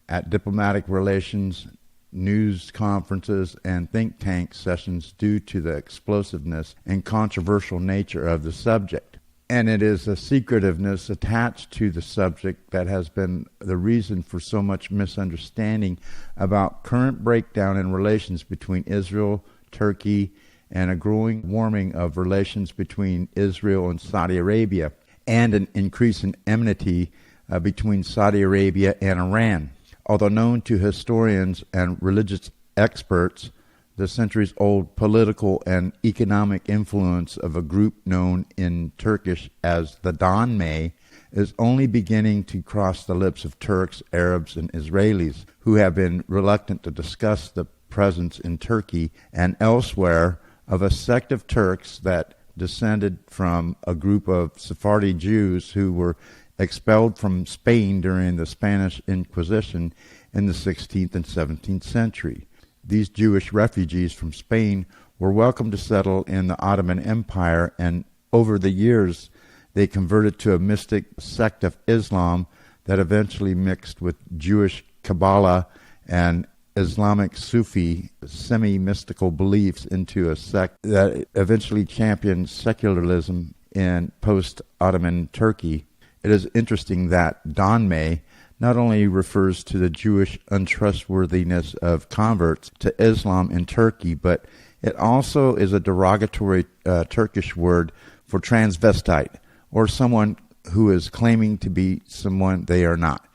at diplomatic relations news conferences, and think tank sessions due to the explosiveness and controversial nature of the subject. And it is a secretiveness attached to the subject that has been the reason for so much misunderstanding about current breakdown in relations between Israel, Turkey, and a growing warming of relations between Israel and Saudi Arabia, and an increase in enmity between Saudi Arabia and Iran. Although known to historians and religious experts, the centuries-old political and economic influence of a group known in Turkish as the Donme is only beginning to cross the lips of Turks, Arabs, and Israelis, who have been reluctant to discuss the presence in Turkey and elsewhere of a sect of Turks that descended from a group of Sephardi Jews who were expelled from Spain during the Spanish Inquisition in the 16th and 17th century. These Jewish refugees from Spain were welcome to settle in the Ottoman Empire, and over the years they converted to a mystic sect of Islam that eventually mixed with Jewish Kabbalah and Islamic Sufi semi-mystical beliefs into a sect that eventually championed secularism in post-Ottoman Turkey. It is interesting that Donme not only refers to the Jewish untrustworthiness of converts to Islam in Turkey, but it also is a derogatory Turkish word for transvestite, or someone who is claiming to be someone they are not.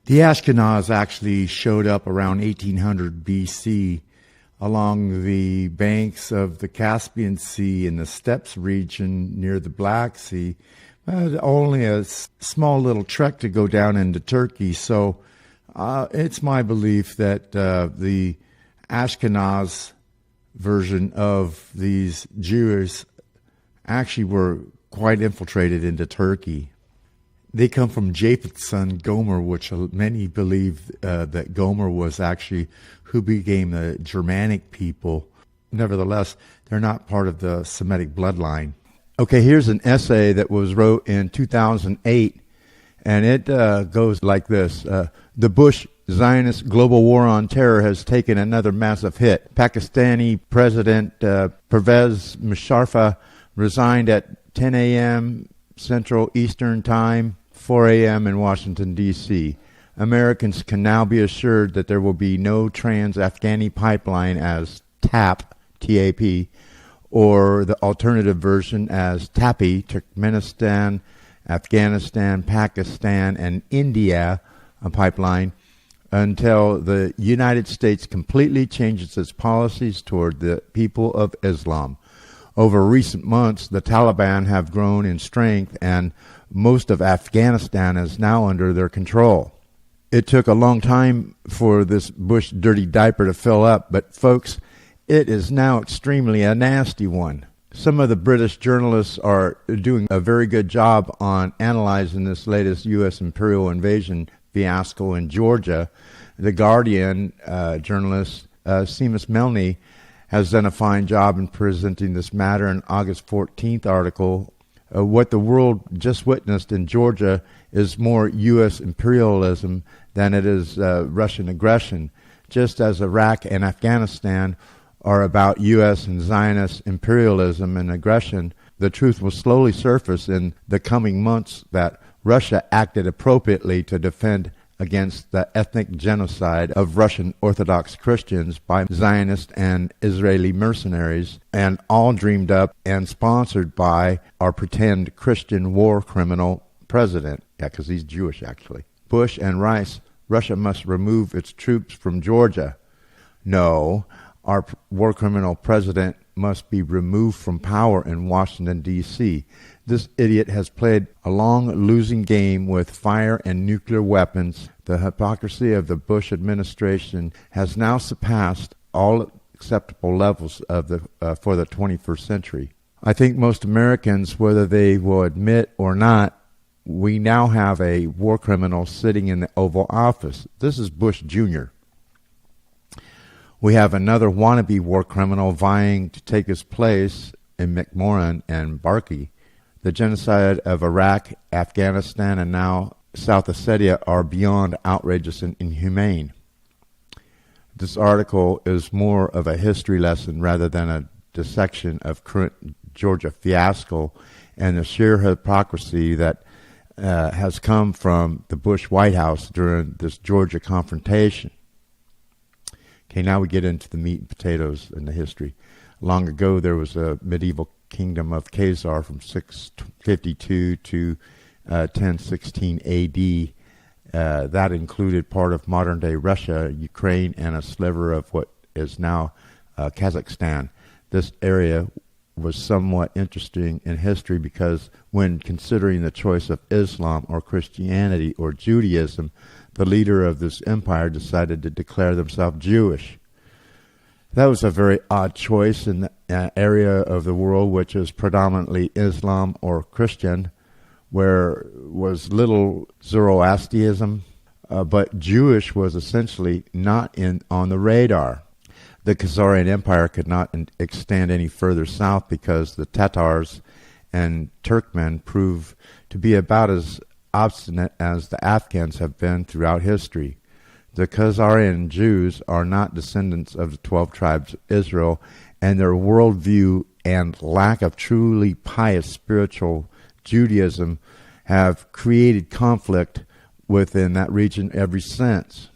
The Ashkenaz actually showed up around 1800 BC along the banks of the Caspian Sea in the Steppes region near the Black Sea. Only a small little trek to go down into Turkey. So it's my belief that the Ashkenaz version of these Jews actually were quite infiltrated into Turkey. They come from Japheth's son Gomer, which many believe that Gomer was actually who became the Germanic people. Nevertheless, they're not part of the Semitic bloodline. Okay, here's an essay that was wrote in 2008, and it goes like this. The Bush Zionist global war on terror has taken another massive hit. Pakistani President Pervez Musharraf resigned at 10 a.m. Central Eastern Time, 4 a.m. in Washington, D.C. Americans can now be assured that there will be no Trans-Afghani pipeline as TAP, T-A-P, or the alternative version as TAPI, Turkmenistan, Afghanistan, Pakistan, and India, a pipeline, until the United States completely changes its policies toward the people of Islam. Over recent months, the Taliban have grown in strength, and most of Afghanistan is now under their control. It took a long time for this Bush dirty diaper to fill up, but folks, it is now extremely a nasty one. Some of the British journalists are doing a very good job on analyzing this latest U.S. imperial invasion fiasco in Georgia. The Guardian journalist Seamus Milne has done a fine job in presenting this matter in August 14th article. What the world just witnessed in Georgia is more U.S. imperialism than it is Russian aggression, just as Iraq and Afghanistan are about U.S. and Zionist imperialism and aggression. The truth will slowly surface in the coming months that Russia acted appropriately to defend against the ethnic genocide of Russian Orthodox Christians by Zionist and Israeli mercenaries, and all dreamed up and sponsored by our pretend Christian war criminal president. Yeah, because he's Jewish, actually. Bush and Rice, Russia must remove its troops from Georgia. No, our war criminal president must be removed from power in Washington, D.C. This idiot has played a long losing game with fire and nuclear weapons. The hypocrisy of the Bush administration has now surpassed all acceptable levels of for the 21st century. I think most Americans, whether they will admit or not, we now have a war criminal sitting in the Oval Office. This is Bush Jr. We have another wannabe war criminal vying to take his place in McMorrin and Barkey. The genocide of Iraq, Afghanistan, and now South Ossetia are beyond outrageous and inhumane. This article is more of a history lesson rather than a dissection of current Georgia fiasco and the sheer hypocrisy that has come from the Bush White House during this Georgia confrontation. Okay, now we get into the meat and potatoes and the history. Long ago, there was a medieval kingdom of Khazar from 652 to 1016 A.D. That included part of modern-day Russia, Ukraine, and a sliver of what is now Kazakhstan. This area was somewhat interesting in history because when considering the choice of Islam or Christianity or Judaism, the leader of this empire decided to declare themselves Jewish. That was a very odd choice in the area of the world which is predominantly Islam or Christian, where was little Zoroastrianism, but Jewish was essentially not on the radar. The Khazarian Empire could not extend any further south because the Tatars and Turkmen proved to be about as obstinate as the Afghans have been throughout history. The Khazarian Jews are not descendants of the 12 tribes of Israel, and their worldview and lack of truly pious spiritual Judaism have created conflict within that region ever since.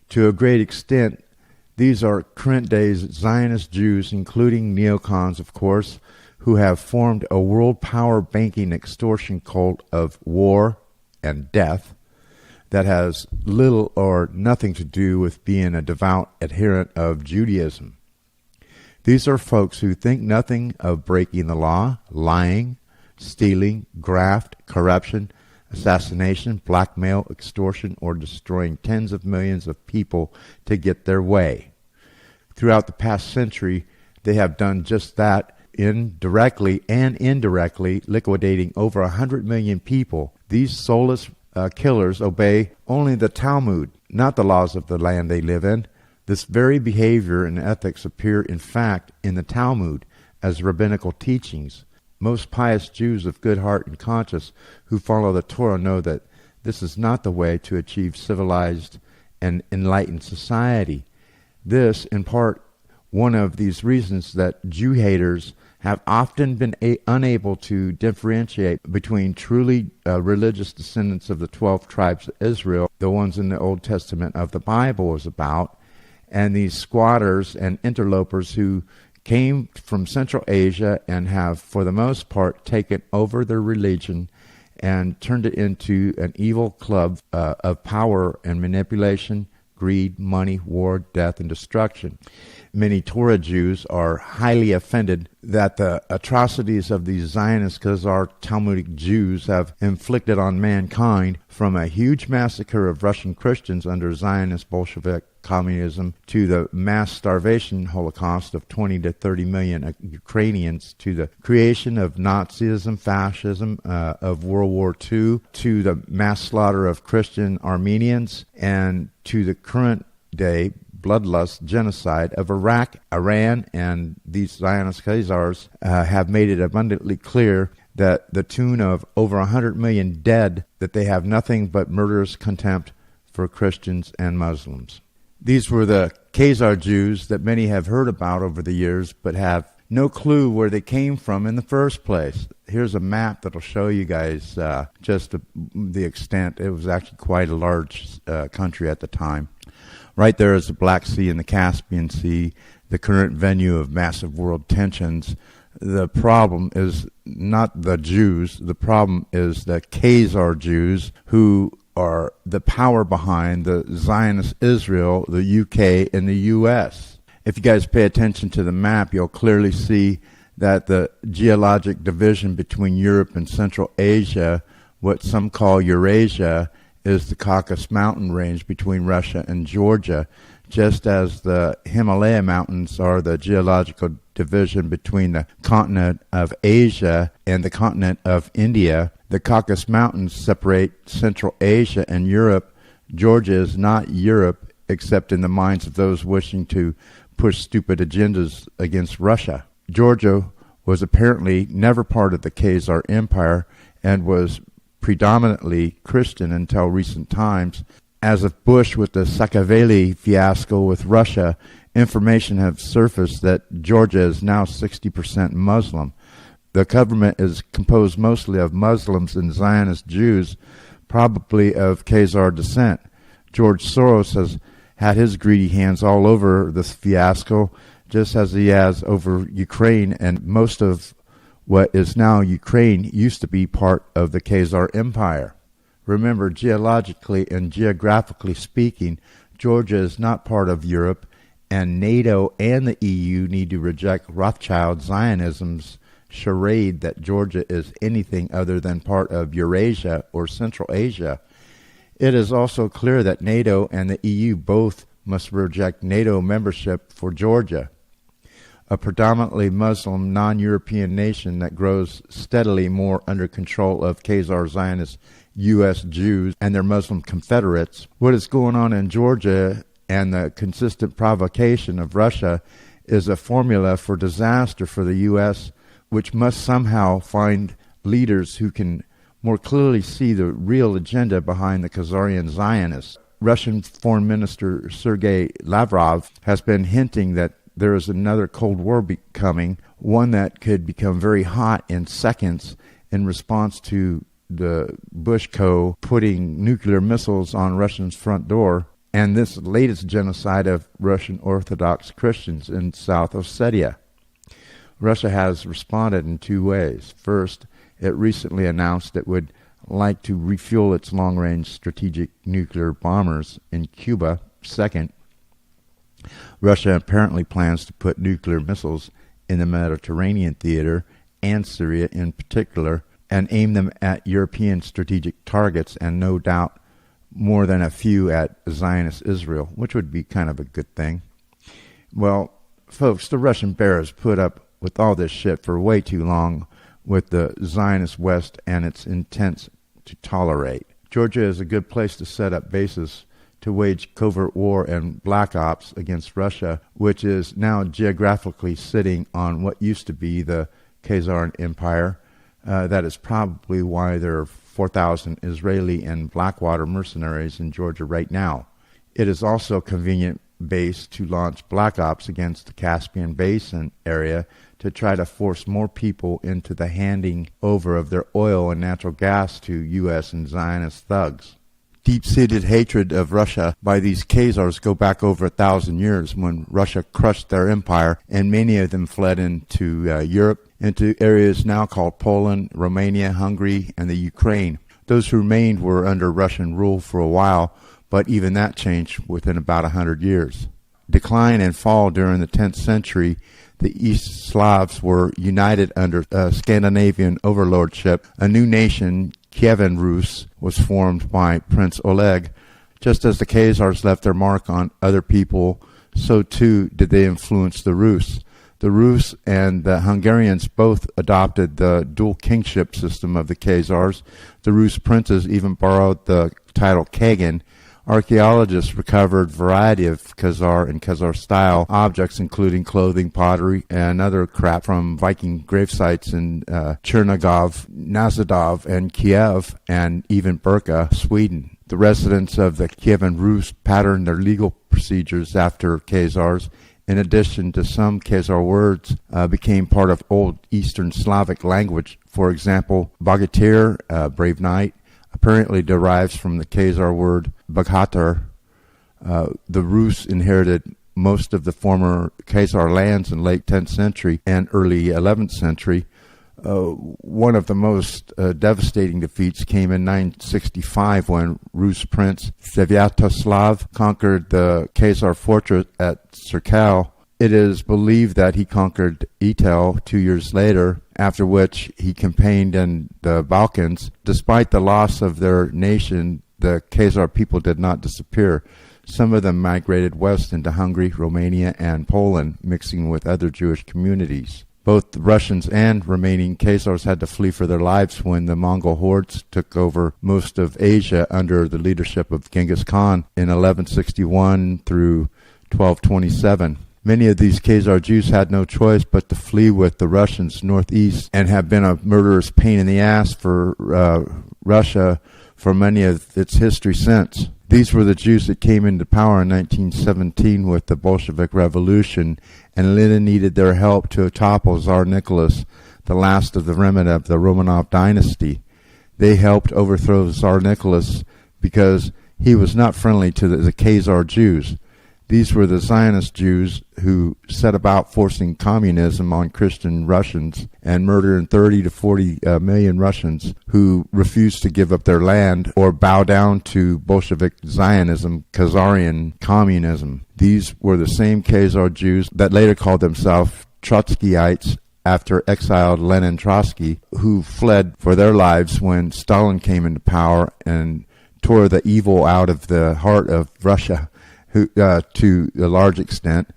To a great extent, these are current-day Zionist Jews, including neocons, of course, who have formed a world power banking extortion cult of war and death that has little or nothing to do with being a devout adherent of Judaism. These are folks who think nothing of breaking the law, lying, stealing, graft, corruption, assassination, blackmail, extortion, or destroying tens of millions of people to get their way. Throughout the past century, they have done just that, directly and indirectly, liquidating over 100 million people. These soulless killers obey only the Talmud, not the laws of the land they live in. This very behavior and ethics appear, in fact, in the Talmud as rabbinical teachings. Most pious Jews of good heart and conscience who follow the Torah know that this is not the way to achieve civilized and enlightened society. This, in part, one of these reasons that Jew haters have often been unable to differentiate between truly religious descendants of the 12 tribes of Israel, the ones in the Old Testament of the Bible is about, and these squatters and interlopers who came from Central Asia and have, for the most part, taken over their religion and turned it into an evil club of power and manipulation, greed, money, war, death, and destruction. Many Torah Jews are highly offended that the atrocities of these Zionist Khazar Talmudic Jews have inflicted on mankind, from a huge massacre of Russian Christians under Zionist Bolshevik communism to the mass starvation holocaust of 20 to 30 million Ukrainians, to the creation of Nazism, fascism of World War II, to the mass slaughter of Christian Armenians, and to the current day bloodlust genocide of Iraq, Iran, and these Zionist Khazars have made it abundantly clear that the tune of over 100 million dead, that they have nothing but murderous contempt for Christians and Muslims. These were the Khazar Jews that many have heard about over the years, but have no clue where they came from in the first place. Here's a map that'll show you guys just the extent. It was actually quite a large country at the time. Right there is the Black Sea and the Caspian Sea, the current venue of massive world tensions. The problem is not the Jews. The problem is the Khazar Jews, who are the power behind the Zionist Israel, the UK, and the US. If you guys pay attention to the map, you'll clearly see that the geologic division between Europe and Central Asia, what some call Eurasia, is the Caucasus mountain range between Russia and Georgia, just as the Himalaya mountains are the geological division between the continent of Asia and the continent of India. The Caucasus mountains separate Central Asia and Europe. Georgia is not Europe, except in the minds of those wishing to push stupid agendas against Russia. Georgia was apparently never part of the Khazar Empire and was predominantly Christian until recent times. As of Bush with the Saakashvili fiasco with Russia, information have surfaced that Georgia is now 60% Muslim. The government is composed mostly of Muslims and Zionist Jews, probably of Khazar descent. George Soros has had his greedy hands all over this fiasco, just as he has over Ukraine, and most of what is now Ukraine used to be part of the Khazar Empire. Remember, geologically and geographically speaking, Georgia is not part of Europe, and NATO and the EU need to reject Rothschild Zionism's charade that Georgia is anything other than part of Eurasia or Central Asia. It is also clear that NATO and the EU both must reject NATO membership for Georgia, a predominantly Muslim non-European nation that grows steadily more under control of Khazar Zionist U.S. Jews and their Muslim confederates. What is going on in Georgia and the consistent provocation of Russia is a formula for disaster for the U.S., which must somehow find leaders who can more clearly see the real agenda behind the Khazarian Zionists. Russian Foreign Minister Sergei Lavrov has been hinting that there is another Cold War coming, one that could become very hot in seconds in response to the Bush Co. putting nuclear missiles on Russia's front door, and this latest genocide of Russian Orthodox Christians in South Ossetia. Russia has responded in two ways. First, it recently announced it would like to refuel its long-range strategic nuclear bombers in Cuba. Second, Russia apparently plans to put nuclear missiles in the Mediterranean theater and Syria in particular, and aim them at European strategic targets, and no doubt more than a few at Zionist Israel, which would be kind of a good thing. Well, folks, the Russian bears put up with all this shit for way too long with the Zionist West and its intents to tolerate. Georgia is a good place to set up bases to wage covert war and black ops against Russia, which is now geographically sitting on what used to be the Khazar Empire. That is probably why there are 4,000 Israeli and Blackwater mercenaries in Georgia right now. It is also a convenient base to launch black ops against the Caspian Basin area to try to force more people into the handing over of their oil and natural gas to U.S. and Zionist thugs. Deep-seated hatred of Russia by these Khazars go back over 1,000 years, when Russia crushed their empire and many of them fled into Europe, into areas now called Poland, Romania, Hungary, and the Ukraine. Those who remained were under Russian rule for a while, but even that changed within about 100 years. Decline and fall during the 10th century, the East Slavs were united under Scandinavian overlordship. A new nation, Kievan Rus, was formed by Prince Oleg. Just as the Khazars left their mark on other people, so too did they influence the Rus. The Rus and the Hungarians both adopted the dual kingship system of the Khazars. The Rus princes even borrowed the title Kagan. Archaeologists recovered a variety of Khazar and Khazar-style objects, including clothing, pottery, and other crap from Viking grave sites in Chernigov, Nazadov, and Kiev, and even Birka, Sweden. The residents of the Kievan Rus patterned their legal procedures after Khazars. In addition to some Khazar words became part of Old Eastern Slavic language. For example, Bogatyr, brave knight, apparently derives from the Khazar word Baghatar. The Rus inherited most of the former Khazar lands in late 10th century and early 11th century. One of the most devastating defeats came in 965 when Rus prince Svyatoslav conquered the Khazar fortress at Serkal. It is believed that he conquered Ital 2 years later, after which he campaigned in the Balkans. Despite the loss of their nation, the Khazar people did not disappear. Some of them migrated west into Hungary, Romania, and Poland, mixing with other Jewish communities. Both the Russians and remaining Khazars had to flee for their lives when the Mongol hordes took over most of Asia under the leadership of Genghis Khan in 1161 through 1227. Many of these Khazar Jews had no choice but to flee with the Russians northeast, and have been a murderous pain in the ass for Russia for many of its history since. These were the Jews that came into power in 1917 with the Bolshevik Revolution, and Lenin needed their help to topple Tsar Nicholas, the last of the remnant of the Romanov dynasty. They helped overthrow Tsar Nicholas because he was not friendly to the Khazar Jews. These were the Zionist Jews who set about forcing communism on Christian Russians and murdering 30 to 40 million Russians who refused to give up their land or bow down to Bolshevik Zionism, Khazarian communism. These were the same Khazar Jews that later called themselves Trotskyites after exiled Lenin Trotsky, who fled for their lives when Stalin came into power and tore the evil out of the heart of Russia. To a large extent.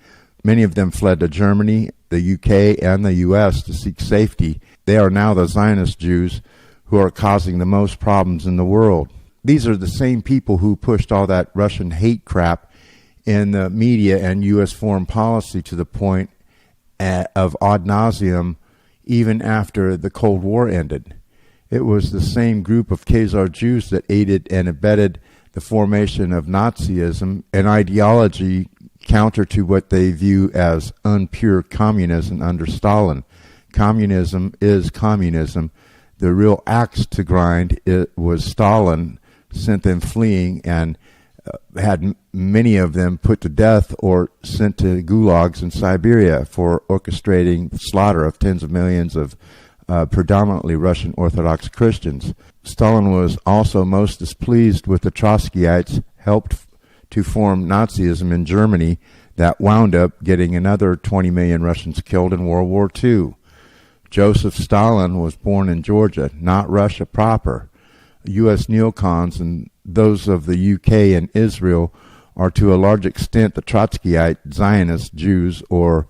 Many of them fled to Germany, the UK, and the US to seek safety. They are now the Zionist Jews who are causing the most problems in the world. These are the same people who pushed all that Russian hate crap in the media and US foreign policy to the point of ad nauseum even after the Cold War ended. It was the same group of Khazar Jews that aided and abetted the formation of Nazism, an ideology counter to what they view as unpure communism under Stalin. Communism is communism. The real axe to grind was Stalin, sent them fleeing and had many of them put to death or sent to gulags in Siberia for orchestrating the slaughter of tens of millions of predominantly Russian Orthodox Christians. Stalin was also most displeased with the Trotskyites, helped to form Nazism in Germany that wound up getting another 20 million Russians killed in World War II. Joseph Stalin was born in Georgia, not Russia proper. U.S. neocons and those of the UK and Israel are to a large extent the Trotskyite Zionist Jews or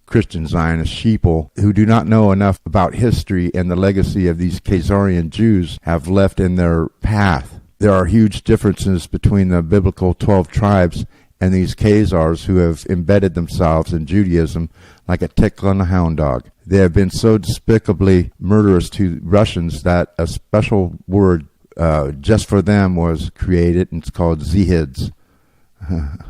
Christian Zionist sheeple who do not know enough about history and the legacy of these Khazarian Jews have left in their path. There are huge differences between the biblical 12 tribes and these Khazars who have embedded themselves in Judaism like a tickle on a hound dog. They have been so despicably murderous to Russians that a special word just for them was created, and it's called Zihids, kind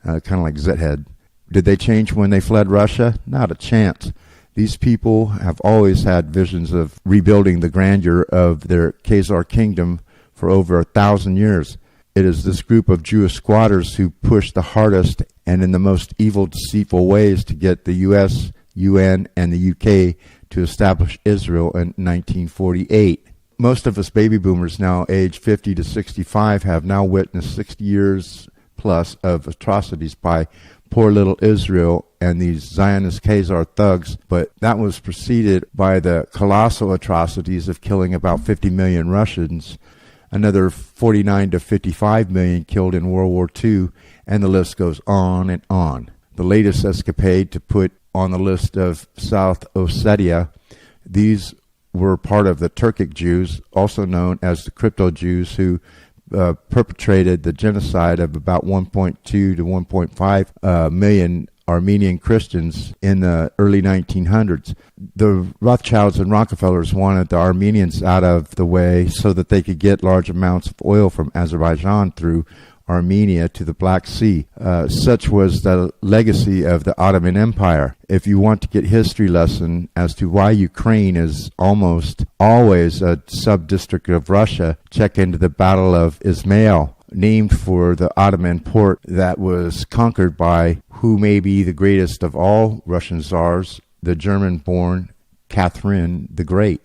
of like Zethead. Did they change when they fled Russia? Not a chance. These people have always had visions of rebuilding the grandeur of their Khazar kingdom for over 1,000 years. It is this group of Jewish squatters who push the hardest and in the most evil, deceitful ways to get the U.S., UN, and the UK to establish Israel in 1948. Most of us baby boomers now aged 50 to 65 have now witnessed 60 years plus of atrocities by poor little Israel and these Zionist Khazar thugs, but that was preceded by the colossal atrocities of killing about 50 million Russians, another 49 to 55 million killed in World War II, and the list goes on and on. The latest escapade to put on the list of South Ossetia, these were part of the Turkic Jews, also known as the Crypto Jews, who perpetrated the genocide of about 1.2 to 1.5 million Armenian Christians in the early 1900s. The Rothschilds and Rockefellers wanted the Armenians out of the way so that they could get large amounts of oil from Azerbaijan through Armenia to the Black Sea. Such was the legacy of the Ottoman Empire. If you want to get history lesson as to why Ukraine is almost always a sub-district of Russia, check into the Battle of Izmail, named for the Ottoman port that was conquered by who may be the greatest of all Russian czars, the German-born Catherine the Great.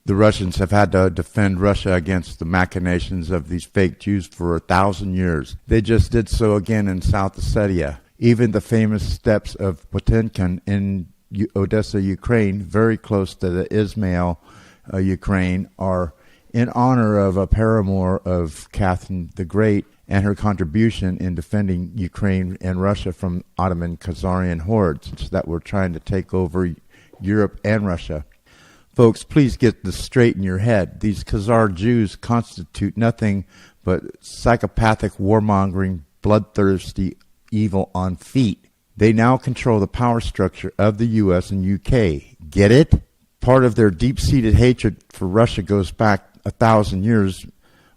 The Russians have had to defend Russia against the machinations of these fake Jews for 1,000 years. They just did so again in South Ossetia. Even the famous steppes of Potemkin in Odessa, Ukraine, very close to the Izmail, Ukraine, are in honor of a paramour of Catherine the Great and her contribution in defending Ukraine and Russia from Ottoman Khazarian hordes that were trying to take over Europe and Russia. Folks, please get this straight in your head. These Khazar Jews constitute nothing but psychopathic, warmongering, bloodthirsty evil on feet. They now control the power structure of the U.S. and UK. Get it? Part of their deep-seated hatred for Russia goes back 1,000 years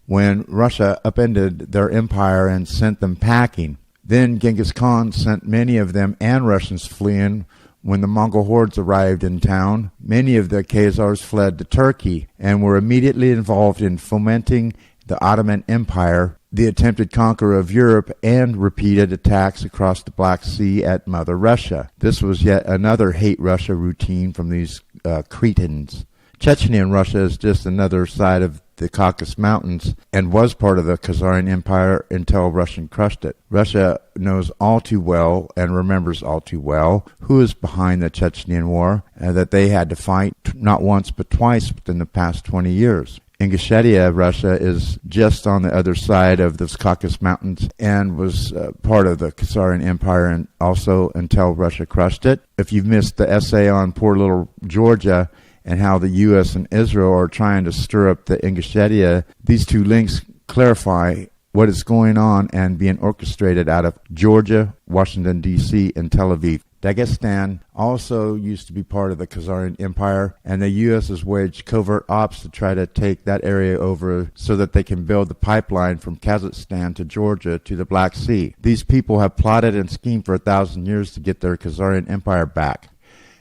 when Russia upended their empire and sent them packing. Then Genghis Khan sent many of them and Russians fleeing. When the Mongol hordes arrived in town, many of the Khazars fled to Turkey and were immediately involved in fomenting the Ottoman Empire, the attempted conqueror of Europe, and repeated attacks across the Black Sea at Mother Russia. This was yet another hate Russia routine from these cretins. Chechnya Russia is just another side of the Caucasus Mountains and was part of the Khazarian Empire until Russia crushed it. Russia knows all too well and remembers all too well who is behind the Chechen War that they had to fight not once but twice within the past 20 years. Ingushetia, Russia, is just on the other side of the Caucasus Mountains and was part of the Khazarian Empire and also until Russia crushed it. If you've missed the essay on poor little Georgia and how the U.S. and Israel are trying to stir up the Ingushetia, these two links clarify what is going on and being orchestrated out of Georgia, Washington, D.C., and Tel Aviv. Dagestan also used to be part of the Khazarian Empire, and the U.S. has waged covert ops to try to take that area over so that they can build the pipeline from Kazakhstan to Georgia to the Black Sea. These people have plotted and schemed for 1,000 years to get their Khazarian Empire back.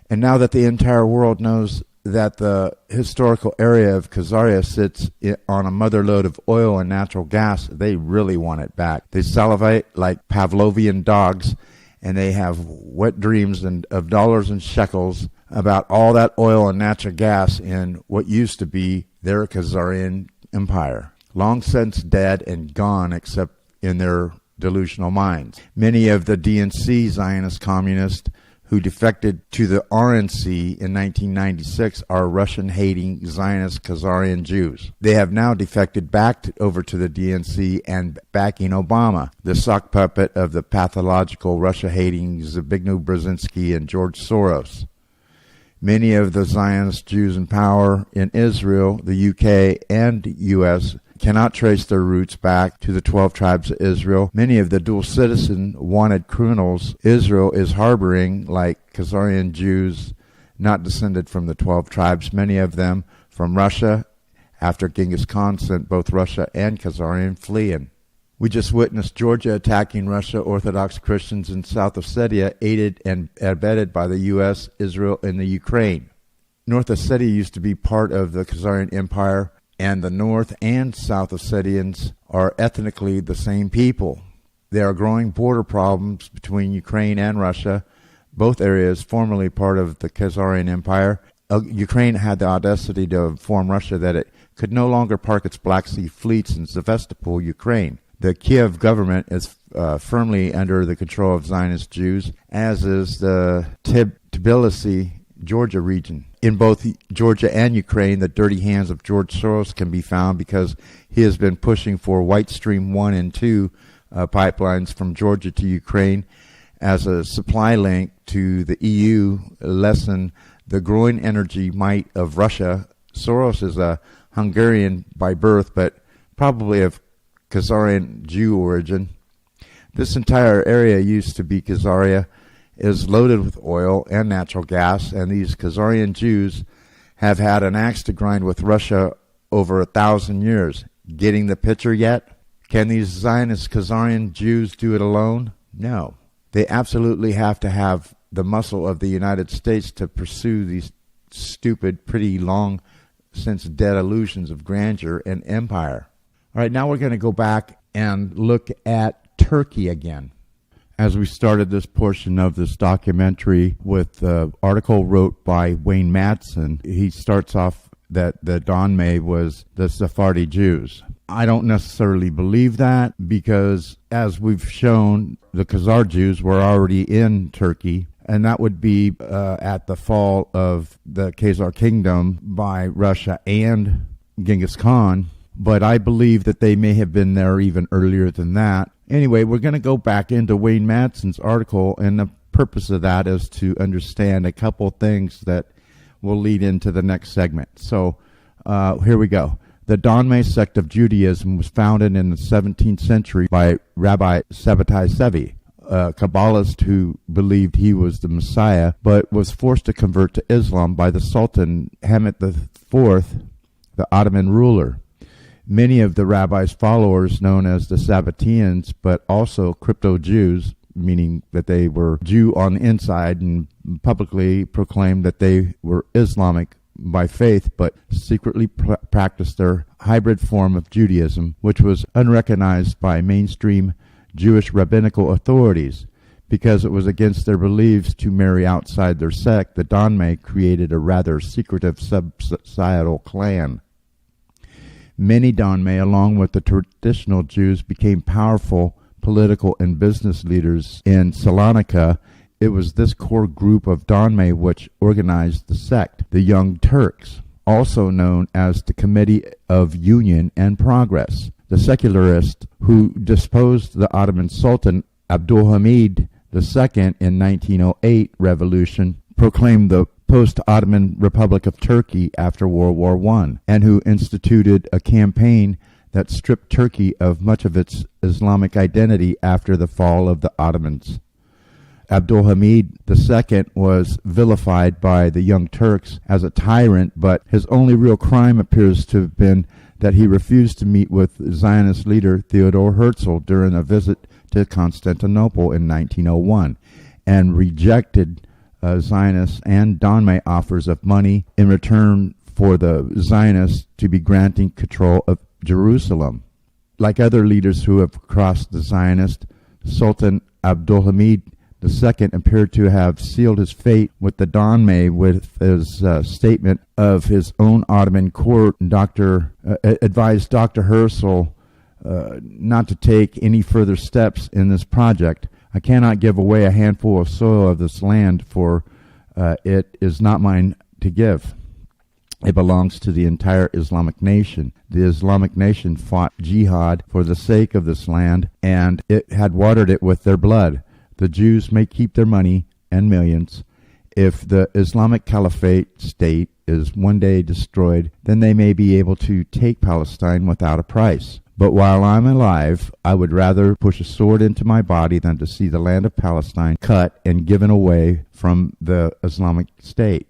And now that the entire world knows that the historical area of Khazaria sits on a motherlode of oil and natural gas, they really want it back. They salivate like Pavlovian dogs, and they have wet dreams of dollars and shekels about all that oil and natural gas in what used to be their Khazarian empire. Long since dead and gone except in their delusional minds. Many of the DNC Zionist communists who defected to the RNC in 1996 are Russian-hating Zionist Khazarian Jews. They have now defected back over to the DNC and backing Obama, the sock puppet of the pathological Russia-hating Zbigniew Brzezinski and George Soros. Many of the Zionist Jews in power in Israel, the UK, and U.S. cannot trace their roots back to the 12 tribes of Israel. Many of the dual citizen wanted criminals Israel is harboring, like Khazarian Jews, not descended from the 12 tribes, many of them from Russia, after Genghis Khan sent both Russia and Khazarian fleeing. We just witnessed Georgia attacking Russia Orthodox Christians in South Ossetia, aided and abetted by the U.S., Israel, and the Ukraine. North Ossetia used to be part of the Khazarian Empire, and the North and South Ossetians are ethnically the same people. There are growing border problems between Ukraine and Russia, both areas formerly part of the Khazarian Empire. Ukraine had the audacity to inform Russia that it could no longer park its Black Sea fleets in Sevastopol, Ukraine. The Kiev government is firmly under the control of Zionist Jews, as is the Tbilisi, Georgia region. In both Georgia and Ukraine, the dirty hands of George Soros can be found because he has been pushing for White Stream 1 and 2 pipelines from Georgia to Ukraine as a supply link to the EU, lessen the growing energy might of Russia. Soros is a Hungarian by birth, but probably of Khazarian Jew origin. This entire area used to be Khazaria, is loaded with oil and natural gas, and these Khazarian Jews have had an axe to grind with Russia over 1,000 years. Getting the picture yet? Can these Zionist Khazarian Jews do it alone? No. They absolutely have to have the muscle of the United States to pursue these stupid, pretty long since dead illusions of grandeur and empire. All right, now we're going to go back and look at Turkey again. As we started this portion of this documentary with the article wrote by Wayne Madsen, he starts off that the Donme was the Sephardi Jews. I don't necessarily believe that because, as we've shown, the Khazar Jews were already in Turkey, and that would be at the fall of the Khazar Kingdom by Russia and Genghis Khan. But I believe that they may have been there even earlier than that. Anyway, we're going to go back into Wayne Madsen's article, and the purpose of that is to understand a couple things that will lead into the next segment. So here we go. The Donme sect of Judaism was founded in the 17th century by Rabbi Sabbatai Sevi, a Kabbalist who believed he was the Messiah, but was forced to convert to Islam by the Sultan Hamid IV, the Ottoman ruler. Many of the rabbi's followers, known as the Sabbateans, but also crypto-Jews, meaning that they were Jew on the inside and publicly proclaimed that they were Islamic by faith, but secretly practiced their hybrid form of Judaism, which was unrecognized by mainstream Jewish rabbinical authorities. Because it was against their beliefs to marry outside their sect, the Donmei created a rather secretive sub-societal clan. Many Donmei, along with the traditional Jews, became powerful political and business leaders in Salonika. It was this core group of Donmei which organized the sect, the Young Turks, also known as the Committee of Union and Progress. The secularists who deposed the Ottoman Sultan Abdulhamid II in 1908 revolution proclaimed the post-Ottoman Republic of Turkey after World War I, and who instituted a campaign that stripped Turkey of much of its Islamic identity after the fall of the Ottomans. Abdulhamid II was vilified by the Young Turks as a tyrant, but his only real crime appears to have been that he refused to meet with Zionist leader Theodor Herzl during a visit to Constantinople in 1901, and rejected Zionist and Donmei offers of money in return for the Zionists to be granting control of Jerusalem. Like other leaders who have crossed the Zionist, Sultan Abdulhamid II appeared to have sealed his fate with the Donmei with his statement of his own Ottoman court. Advised Dr. Herzl not to take any further steps in this project. I cannot give away a handful of soil of this land, for it is not mine to give. It belongs to the entire Islamic nation. The Islamic nation fought jihad for the sake of this land, and it had watered it with their blood. The Jews may keep their money and millions. If the Islamic Caliphate state is one day destroyed, then they may be able to take Palestine without a price. But while I'm alive, I would rather push a sword into my body than to see the land of Palestine cut and given away from the Islamic State.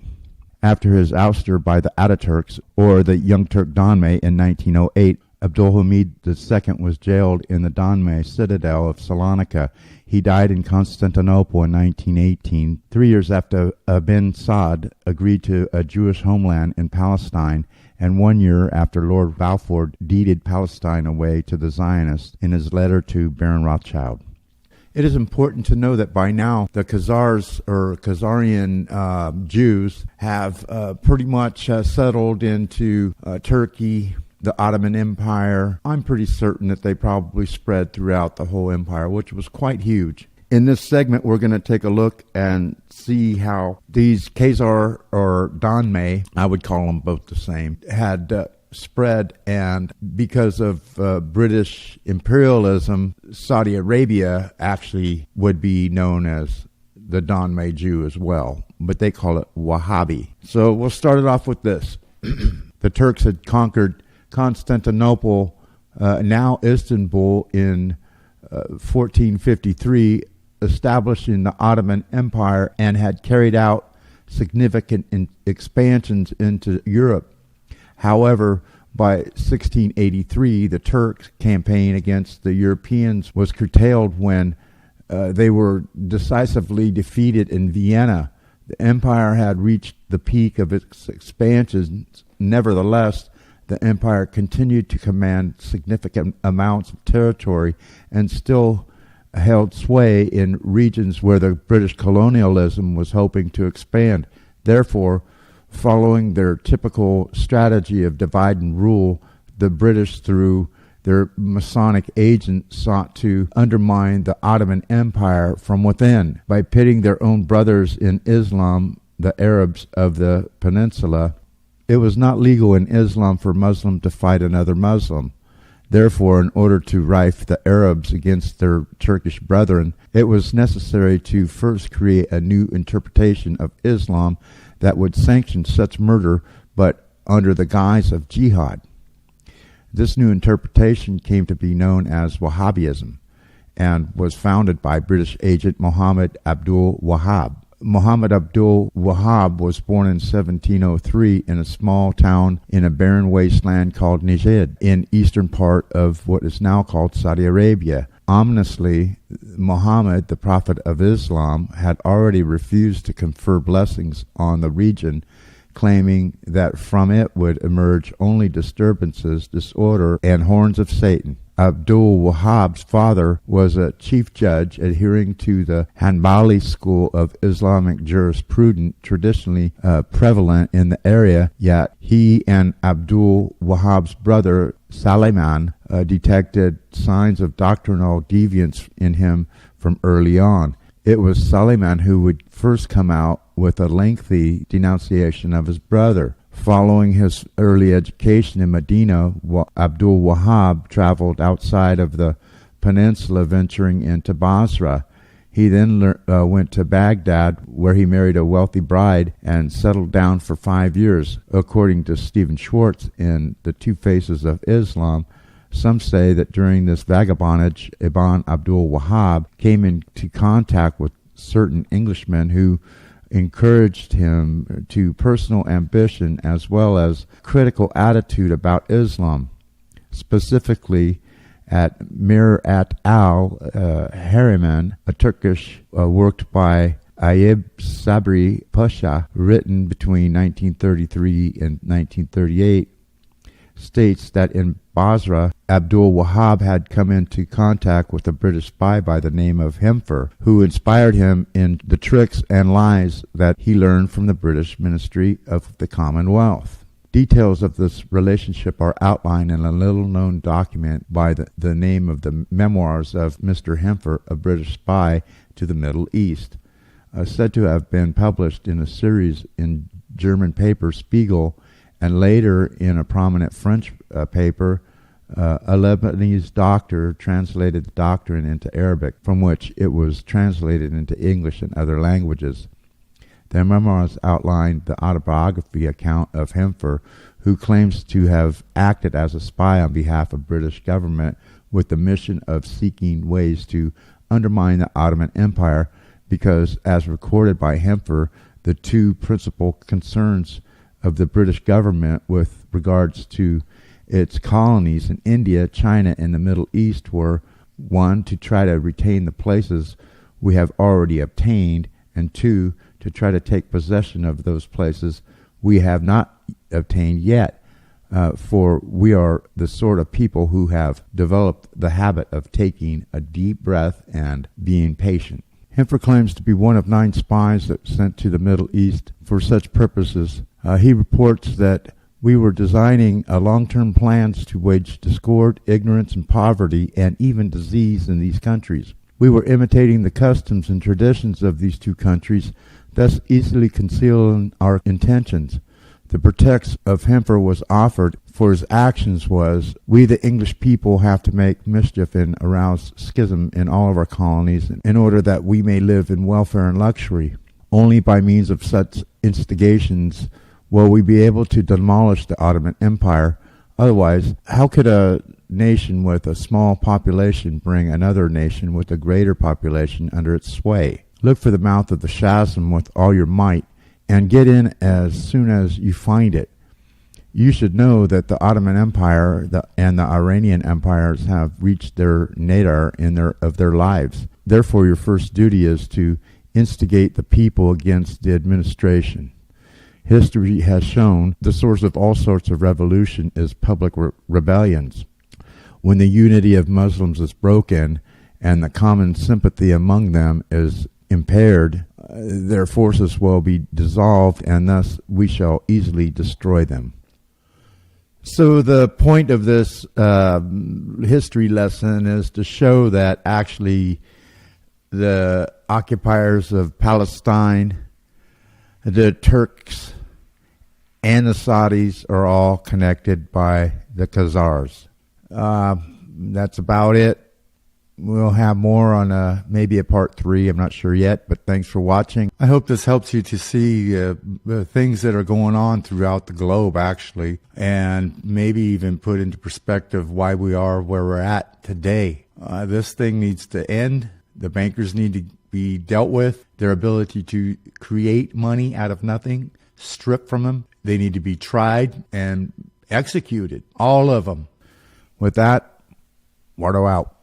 After his ouster by the Ataturks, or the Young Turk Donmei, in 1908, Abdulhamid II was jailed in the Donmei citadel of Salonika. He died in Constantinople in 1918, 3 years after Ibn Saud agreed to a Jewish homeland in Palestine, and 1 year after Lord Balfour deeded Palestine away to the Zionists in his letter to Baron Rothschild. It is important to know that by now the Khazars or Khazarian Jews have pretty much settled into Turkey, the Ottoman Empire. I'm pretty certain that they probably spread throughout the whole empire, which was quite huge. In this segment, we're going to take a look and see how these Khazar or Donmei, I would call them both the same, had spread, and because of British imperialism, Saudi Arabia actually would be known as the Donmei Jew as well, but they call it Wahhabi. So we'll start it off with this. The Turks had conquered Constantinople, now Istanbul, in 1453, establishing the Ottoman Empire, and had carried out significant expansions into Europe. However, by 1683, the Turks' campaign against the Europeans was curtailed when they were decisively defeated in Vienna. The empire had reached the peak of its expansions. Nevertheless, the empire continued to command significant amounts of territory and still held sway in regions where the British colonialism was hoping to expand. Therefore, following their typical strategy of divide and rule, the British, through their Masonic agents, sought to undermine the Ottoman Empire from within by pitting their own brothers in Islam, the Arabs of the peninsula. It was not legal in Islam for Muslim to fight another Muslim. Therefore, in order to rife the Arabs against their Turkish brethren, it was necessary to first create a new interpretation of Islam that would sanction such murder, but under the guise of jihad. This new interpretation came to be known as Wahhabism, and was founded by British agent Muhammad Abdul Wahhab, Muhammad Abdul Wahab was born in 1703 in a small town in a barren wasteland called Najd, in eastern part of what is now called Saudi Arabia. Ominously, Muhammad, the prophet of Islam, had already refused to confer blessings on the region, claiming that from it would emerge only disturbances, disorder, and horns of Satan. Abdul Wahhab's father was a chief judge adhering to the Hanbali school of Islamic jurisprudence traditionally prevalent in the area, yet he and Abdul Wahhab's brother Suleiman detected signs of doctrinal deviance in him from early on. It was Suleiman who would first come out with a lengthy denunciation of his brother. Following his early education in Medina, Abdul Wahhab traveled outside of the peninsula, venturing into Basra. He then went to Baghdad, where he married a wealthy bride and settled down for 5 years. According to Stephen Schwartz in The Two Faces of Islam, some say that during this vagabondage, Ibn Abdul Wahhab came into contact with certain Englishmen who encouraged him to personal ambition as well as critical attitude about Islam. Specifically, at Mir at al-Hariman, a Turkish work by Ayub Sabri Pasha, written between 1933 and 1938, states that in Basra, Abdul Wahhab had come into contact with a British spy by the name of Hemfer, who inspired him in the tricks and lies that he learned from the British Ministry of the Commonwealth. Details of this relationship are outlined in a little-known document by the name of the Memoirs of Mr. Hemfer, a British spy to the Middle East, said to have been published in a series in German paper Spiegel, and later in a prominent French paper. A Lebanese doctor translated the doctrine into Arabic, from which it was translated into English and other languages. Their memoirs outline the autobiography account of Hemfer, who claims to have acted as a spy on behalf of British government with the mission of seeking ways to undermine the Ottoman Empire, because, as recorded by Hemfer, the two principal concerns of the British government with regards to its colonies in India, China, and the Middle East were, 1, to try to retain the places we have already obtained, and 2, to try to take possession of those places we have not obtained yet, for we are the sort of people who have developed the habit of taking a deep breath and being patient. Hemfer claims to be one of 9 spies that sent to the Middle East for such purposes. He reports that we were designing long-term plans to wage discord, ignorance, and poverty, and even disease in these countries. We were imitating the customs and traditions of these two countries, thus easily concealing our intentions. The pretext of Hemfer was offered for his actions was, we the English people have to make mischief and arouse schism in all of our colonies in order that we may live in welfare and luxury. Only by means of such instigations will we be able to demolish the Ottoman Empire. Otherwise, how could a nation with a small population bring another nation with a greater population under its sway? Look for the mouth of the chasm with all your might, and get in as soon as you find it. You should know that the Ottoman Empire and the Iranian empires have reached their nadir of their lives. Therefore, your first duty is to instigate the people against the administration. History has shown the source of all sorts of revolution is public rebellions. When the unity of Muslims is broken and the common sympathy among them is impaired, their forces will be dissolved, and thus we shall easily destroy them. So the point of this history lesson is to show that actually the occupiers of Palestine, the Turks, and the Saudis are all connected by the Khazars. That's about it. We'll have more on maybe a part 3. I'm not sure yet, but thanks for watching. I hope this helps you to see the things that are going on throughout the globe, actually, and maybe even put into perspective why we are where we're at today. This thing needs to end. The bankers need to be dealt with. Their ability to create money out of nothing, stripped from them. They need to be tried and executed. All of them. With that, Wardo out.